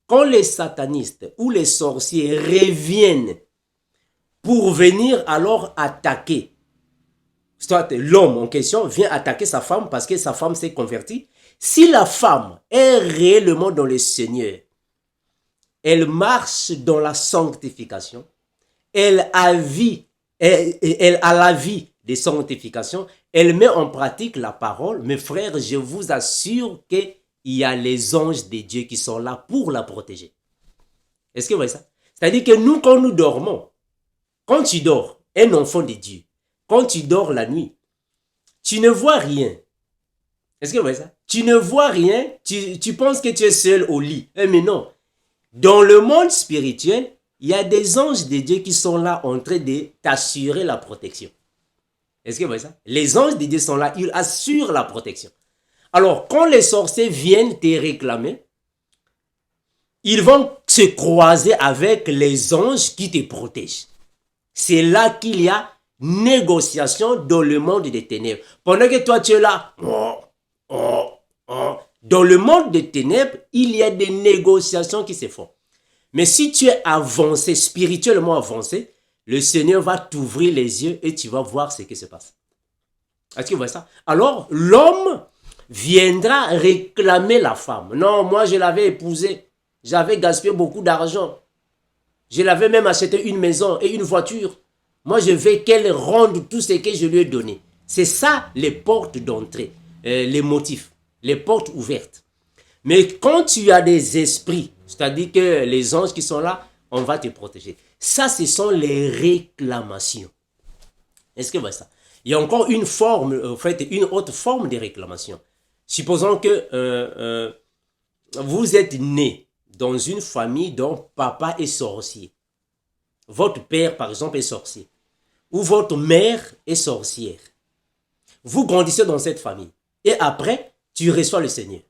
Speaker 1: quand les satanistes ou les sorciers reviennent pour venir alors attaquer, soit l'homme en question vient attaquer sa femme parce que sa femme s'est convertie, si la femme est réellement dans le Seigneur, elle marche dans la sanctification, elle a la vie de sanctification, elle met en pratique la parole. Mes frères, je vous assure qu'il y a les anges de Dieu qui sont là pour la protéger. Est-ce que vous voyez ça? C'est-à-dire que nous, quand nous dormons, quand tu dors, un enfant de Dieu, quand tu dors la nuit, tu ne vois rien. Est-ce que vous voyez ça? Tu ne vois rien, tu penses que tu es seul au lit. Mais non. Dans le monde spirituel, il y a des anges de Dieu qui sont là en train de t'assurer la protection. Est-ce que vous voyez ça? Les anges de Dieu sont là, ils assurent la protection. Alors, quand les sorciers viennent te réclamer, ils vont se croiser avec les anges qui te protègent. C'est là qu'il y a négociation dans le monde des ténèbres. Pendant que toi, tu es là, dans le monde des ténèbres, il y a des négociations qui se font. Mais si tu es avancé, spirituellement avancé, le Seigneur va t'ouvrir les yeux et tu vas voir ce qui se passe. Est-ce que vous voyez ça? Alors, l'homme viendra réclamer la femme. Non, moi, je l'avais épousée. J'avais gaspillé beaucoup d'argent. Je l'avais même acheté une maison et une voiture. Moi, je veux qu'elle rende tout ce que je lui ai donné. C'est ça les portes d'entrée, les motifs, les portes ouvertes. Mais quand tu as des esprits, c'est-à-dire que les anges qui sont là, on va te protéger. Ça, ce sont les réclamations. Est-ce que vous voyez ça? Il y a encore une forme, en fait, une autre forme de réclamation. Supposons que vous êtes né dans une famille dont papa est sorcier. Votre père, par exemple, est sorcier. Ou votre mère est sorcière. Vous grandissez dans cette famille. Et après, tu reçois le Seigneur.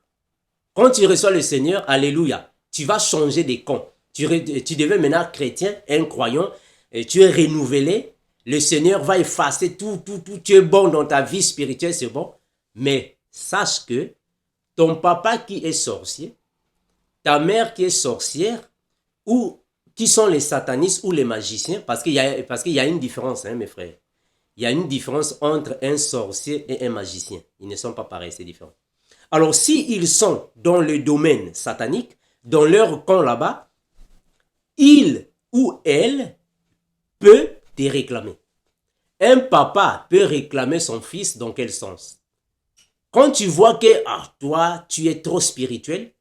Speaker 1: Quand tu reçois le Seigneur, alléluia, tu vas changer de camp. Tu deviens maintenant chrétien, un croyant, et tu es renouvelé. Le Seigneur va effacer tout. Tu es bon dans ta vie spirituelle, c'est bon. Mais sache que ton papa qui est sorcier, ta mère qui est sorcière, ou qui sont les satanistes ou les magiciens, parce qu'il y a une différence, hein, mes frères. Il y a une différence entre un sorcier et un magicien. Ils ne sont pas pareils, c'est différent. Alors, s'ils sont dans le domaine satanique, dans leur camp là-bas, il ou elle peut te réclamer. Un papa peut réclamer son fils dans quel sens? Quand tu vois que toi, tu es trop spirituel,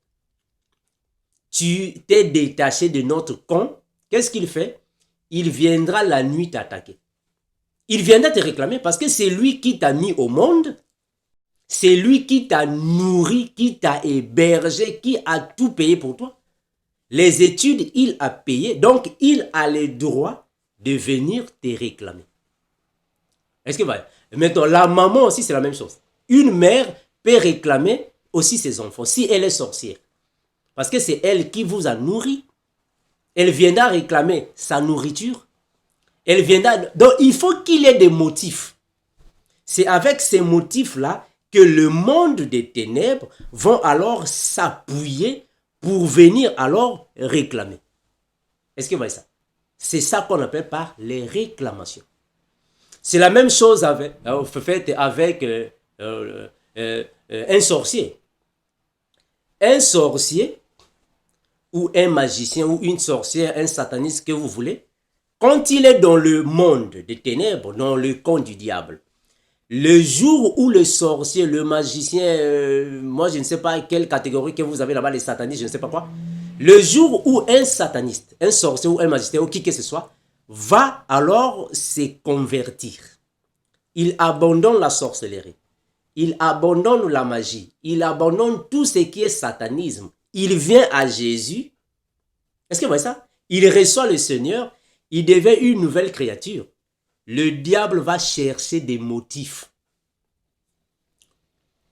Speaker 1: tu t'es détaché de notre camp, qu'est-ce qu'il fait? Il viendra la nuit t'attaquer. Il viendra te réclamer parce que c'est lui qui t'a mis au monde, c'est lui qui t'a nourri, qui t'a hébergé, qui a tout payé pour toi. Les études, il a payé, donc il a le droit de venir te réclamer. Est-ce que vous voyez? Maintenant, la maman aussi, c'est la même chose. Une mère peut réclamer aussi ses enfants, si elle est sorcière. Parce que c'est elle qui vous a nourri. Elle viendra réclamer sa nourriture. Elle viendra... Donc, il faut qu'il y ait des motifs. C'est avec ces motifs-là que le monde des ténèbres vont alors s'appuyer pour venir alors réclamer. Est-ce que vous voyez ça? C'est ça qu'on appelle par les réclamations. C'est la même chose avec un sorcier. Un sorcier ou un magicien ou une sorcière, un sataniste que vous voulez, quand il est dans le monde des ténèbres, dans le camp du diable, le jour où le sorcier, le magicien, moi je ne sais pas quelle catégorie que vous avez là-bas, les satanistes, je ne sais pas quoi, le jour où un sataniste, un sorcier ou un magicien ou qui que ce soit, va alors se convertir. Il abandonne la sorcellerie, il abandonne la magie, il abandonne tout ce qui est satanisme. Il vient à Jésus. Est-ce que vous voyez ça? Il reçoit le Seigneur, il devient une nouvelle créature. Le diable va chercher des motifs.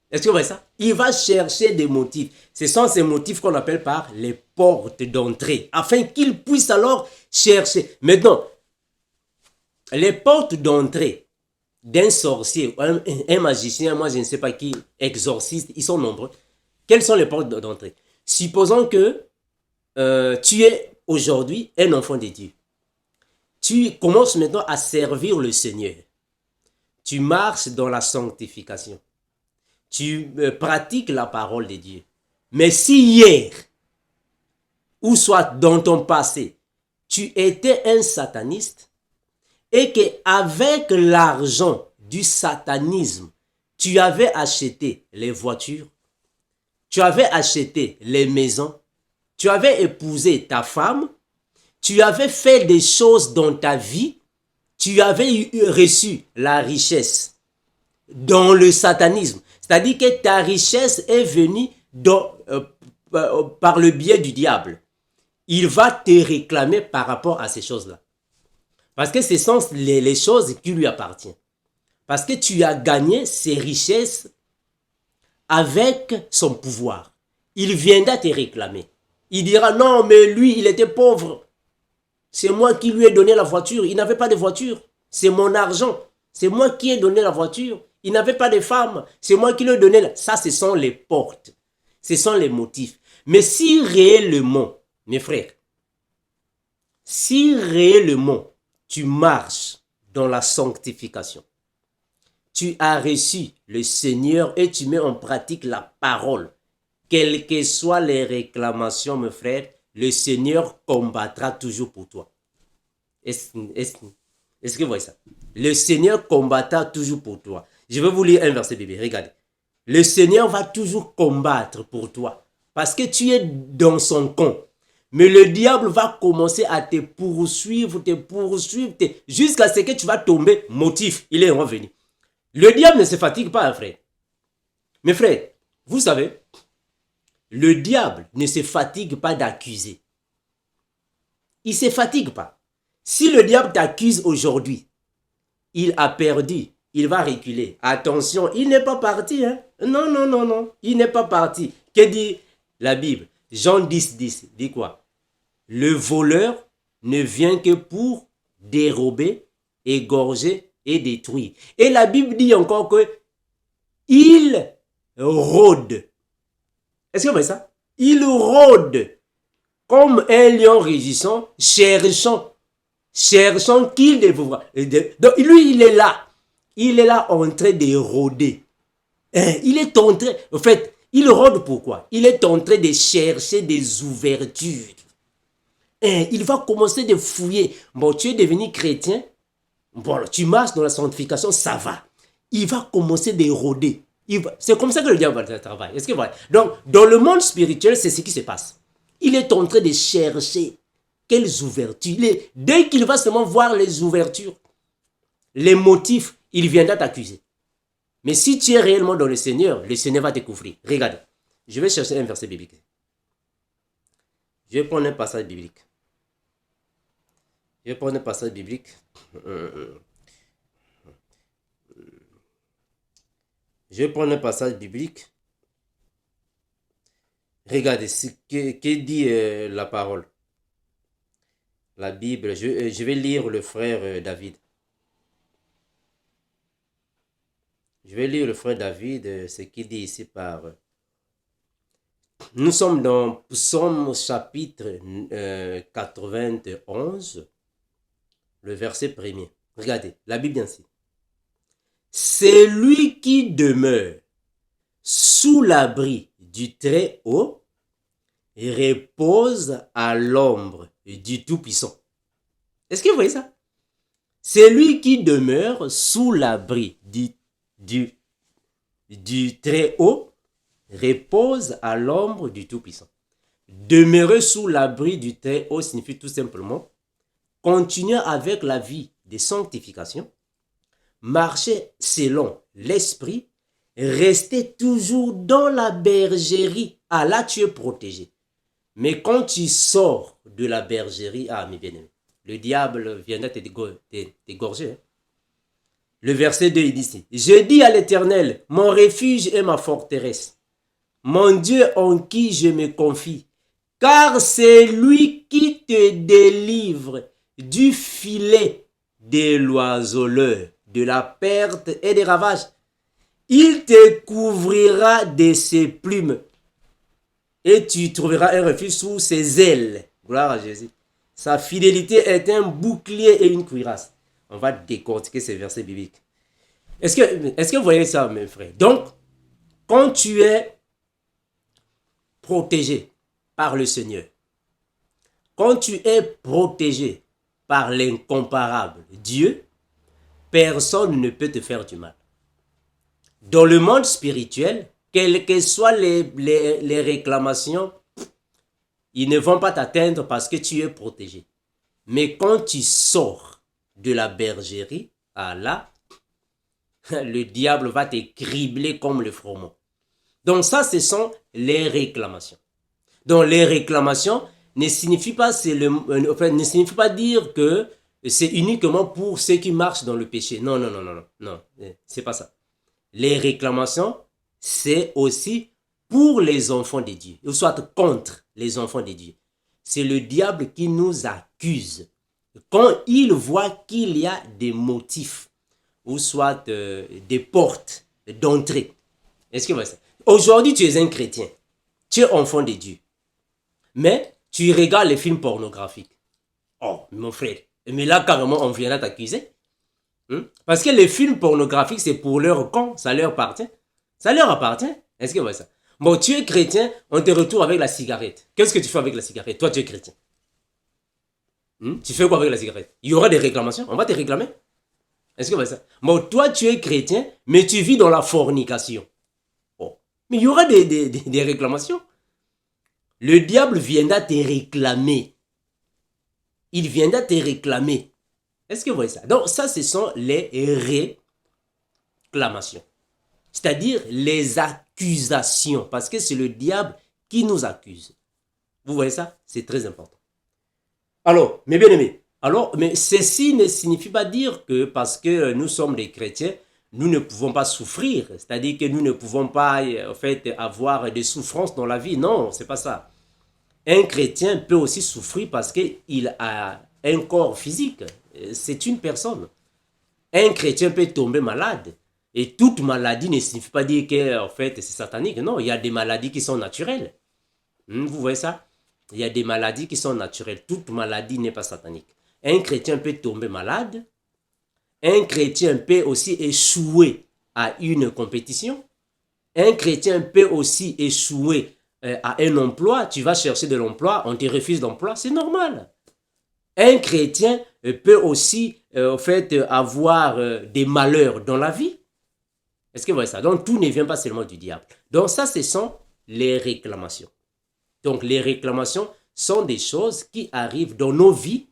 Speaker 1: Est-ce que vous voyez ça? Il va chercher des motifs. Ce sont ces motifs qu'on appelle par les portes d'entrée, afin qu'il puisse alors chercher. Maintenant, les portes d'entrée d'un sorcier, un magicien, moi je ne sais pas qui, exorciste, ils sont nombreux. Quelles sont les portes d'entrée? Supposons que tu es aujourd'hui un enfant de Dieu. Tu commences maintenant à servir le Seigneur. Tu marches dans la sanctification. Tu pratiques la parole de Dieu. Mais si hier, ou soit dans ton passé, tu étais un sataniste et qu'avec l'argent du satanisme, tu avais acheté les voitures, tu avais acheté les maisons, tu avais épousé ta femme, tu avais fait des choses dans ta vie, tu avais reçu la richesse dans le satanisme. C'est-à-dire que ta richesse est venue par le biais du diable. Il va te réclamer par rapport à ces choses-là. Parce que ce sont les choses qui lui appartiennent. Parce que tu as gagné ces richesses avec son pouvoir. Il viendra te réclamer. Il dira non, mais lui, il était pauvre. C'est moi qui lui ai donné la voiture. Il n'avait pas de voiture. C'est mon argent. C'est moi qui ai donné la voiture. Il n'avait pas de femme. C'est moi qui lui ai donné. Ça, ce sont les portes. Ce sont les motifs. Mais si réellement, mes frères, si réellement tu marches dans la sanctification, tu as reçu le Seigneur et tu mets en pratique la parole, quelles que soient les réclamations, mes frères, le Seigneur combattra toujours pour toi. Est-ce que vous voyez ça? Le Seigneur combattra toujours pour toi. Je vais vous lire un verset biblique. Regardez. Le Seigneur va toujours combattre pour toi. Parce que tu es dans son camp. Mais le diable va commencer à te poursuivre, jusqu'à ce que tu vas tomber. Motif, il est revenu. Le diable ne se fatigue pas, frère. Mes frères, vous savez, le diable ne se fatigue pas d'accuser. Il ne se fatigue pas. Si le diable t'accuse aujourd'hui, il a perdu, il va reculer. Attention, il n'est pas parti. Hein? Non, non, non, non. Il n'est pas parti. Que dit la Bible? Jean 10, 10. Dit quoi? Le voleur ne vient que pour dérober, égorger et détruire. Et la Bible dit encore que il rôde. Est-ce que vous voyez ça? Il rôde comme un lion rugissant, cherchant qu'il dévoure. Donc lui, il est là. Il est là en train de rôder. Il est en train... En fait, il rôde pourquoi? Il est en train de chercher des ouvertures. Il va commencer de fouiller. Bon, tu es devenu chrétien. Bon, tu marches dans la sanctification, ça va. Il va commencer de rôder. C'est comme ça que le diable va travailler. Est-ce que vous voyez? Donc, dans le monde spirituel, c'est ce qui se passe. Il est en train de chercher quelles ouvertures. Dès qu'il va seulement voir les ouvertures, les motifs, il viendra t'accuser. Mais si tu es réellement dans le Seigneur va te couvrir. Regarde, je vais chercher un verset biblique. Je vais prendre un passage biblique. Je vais prendre un passage biblique. Je vais prendre un passage biblique. Regardez ce que dit la parole. La Bible. Je vais lire le frère David. Je vais lire le frère David, ce qu'il dit ici par... Nous sommes dans Psaume chapitre 91, le verset 1er. Regardez, la Bible dit ainsi. C'est lui qui demeure sous l'abri du Très-Haut et repose à l'ombre du Tout-Puissant. Est-ce que vous voyez ça? C'est lui qui demeure sous l'abri du Très-Haut, repose à l'ombre du Tout-Puissant. Demeurer sous l'abri du Très-Haut signifie tout simplement continuer avec la vie de sanctification, marcher selon l'esprit, rester toujours dans la bergerie. Ah, là, tu es protégé. Mais quand tu sors de la bergerie, ah, mes bien-aimés, le diable viendra t'égorger. Hein? Le verset 2, il dit ici, je dis à l'Éternel, mon refuge et ma forteresse, mon Dieu en qui je me confie, car c'est lui qui te délivre du filet de l'oiseleur, de la perte et des ravages. Il te couvrira de ses plumes et tu trouveras un refuge sous ses ailes. Gloire à Jésus. Sa fidélité est un bouclier et une cuirasse. On va décortiquer ces versets bibliques. Est-ce que vous voyez ça, mes frères? Donc, quand tu es protégé par le Seigneur, quand tu es protégé par l'incomparable Dieu, personne ne peut te faire du mal. Dans le monde spirituel, quelles que soient les réclamations, ils ne vont pas t'atteindre parce que tu es protégé. Mais quand tu sors de la bergerie, ah là, le diable va te cribler comme le froment. Donc ça, ce sont les réclamations. Donc les réclamations ne signifient pas, ne signifie pas dire que c'est uniquement pour ceux qui marchent dans le péché. Non, non, non, non, non, non, c'est pas ça. Les réclamations, c'est aussi pour les enfants de Dieu, ou soit contre les enfants de Dieu. C'est le diable qui nous accuse. Quand il voit qu'il y a des motifs, ou soit des portes d'entrée. Est-ce que vous voyez ça? Aujourd'hui, tu es un chrétien. Tu es enfant de Dieu. Mais tu regardes les films pornographiques. Oh, mon frère. Mais là, carrément, on viendra t'accuser. Parce que les films pornographiques, c'est pour leur camp, ça leur appartient. Ça leur appartient. Est-ce que vous voyez ça? Bon, tu es chrétien, on te retrouve avec la cigarette. Qu'est-ce que tu fais avec la cigarette? Toi, tu es chrétien. Tu fais quoi avec la cigarette? Il y aura des réclamations, on va te réclamer. Est-ce que vous voyez ça? Bon, toi, tu es chrétien, mais tu vis dans la fornication. Oh. Mais il y aura des réclamations. Le diable viendra te réclamer. Il viendra te réclamer. Est-ce que vous voyez ça? Donc, ça, ce sont les réclamations. C'est-à-dire les accusations. Parce que c'est le diable qui nous accuse. Vous voyez ça? C'est très important. Alors, mes bien-aimés, mais ceci ne signifie pas dire que parce que nous sommes des chrétiens, nous ne pouvons pas souffrir. C'est-à-dire que nous ne pouvons pas, en fait, avoir des souffrances dans la vie. Non, c'est pas ça. Un chrétien peut aussi souffrir parce qu'il a un corps physique. C'est une personne. Un chrétien peut tomber malade. Et toute maladie ne signifie pas dire que en fait, c'est satanique. Non, il y a des maladies qui sont naturelles. Vous voyez ça? Il y a des maladies qui sont naturelles. Toute maladie n'est pas satanique. Un chrétien peut tomber malade. Un chrétien peut aussi échouer à une compétition. Un chrétien peut aussi échouer à un emploi. Tu vas chercher de l'emploi, on te refuse l'emploi. C'est normal. Un chrétien peut aussi en fait, avoir des malheurs dans la vie. Est-ce que vous voyez ça? Donc, tout ne vient pas seulement du diable. Donc, ça, ce sont les réclamations. Donc, les réclamations sont des choses qui arrivent dans nos vies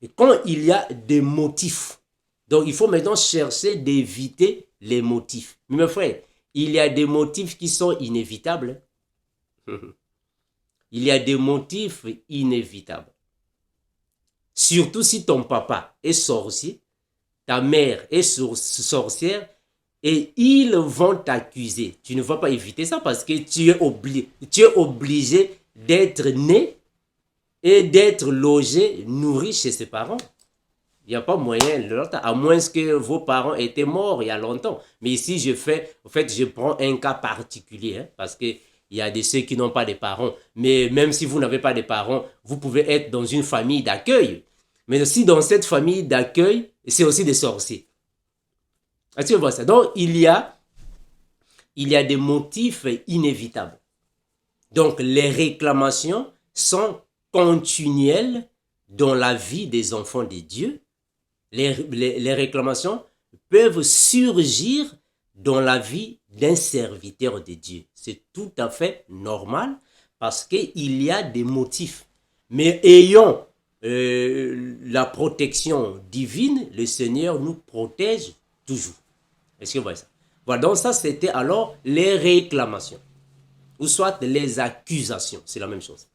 Speaker 1: et quand il y a des motifs. Donc, il faut maintenant chercher d'éviter les motifs. Mais mes frères, il y a des motifs qui sont inévitables. Il y a des motifs inévitables. Surtout si ton papa est sorcier, ta mère est sorcière, et ils vont t'accuser. Tu ne vas pas éviter ça parce que tu es obligé d'être né et d'être logé, nourri chez ses parents. Il n'y a pas moyen, à moins que vos parents étaient morts il y a longtemps. Mais ici, je prends un cas particulier, hein, parce qu'il y a de ceux qui n'ont pas de parents. Mais même si vous n'avez pas de parents, vous pouvez être dans une famille d'accueil. Mais aussi dans cette famille d'accueil, c'est aussi des sorciers. Est-ce que vous voyez ça? Donc, il y a des motifs inévitables. Donc, les réclamations sont continuelles dans la vie des enfants de Dieu. Les réclamations peuvent surgir dans la vie d'un serviteur de Dieu. C'est tout à fait normal parce qu'il y a des motifs. Mais ayant la protection divine, le Seigneur nous protège toujours. Est-ce que vous voyez ça? Voilà, donc ça c'était alors les réclamations. Ou soit les accusations, c'est la même chose.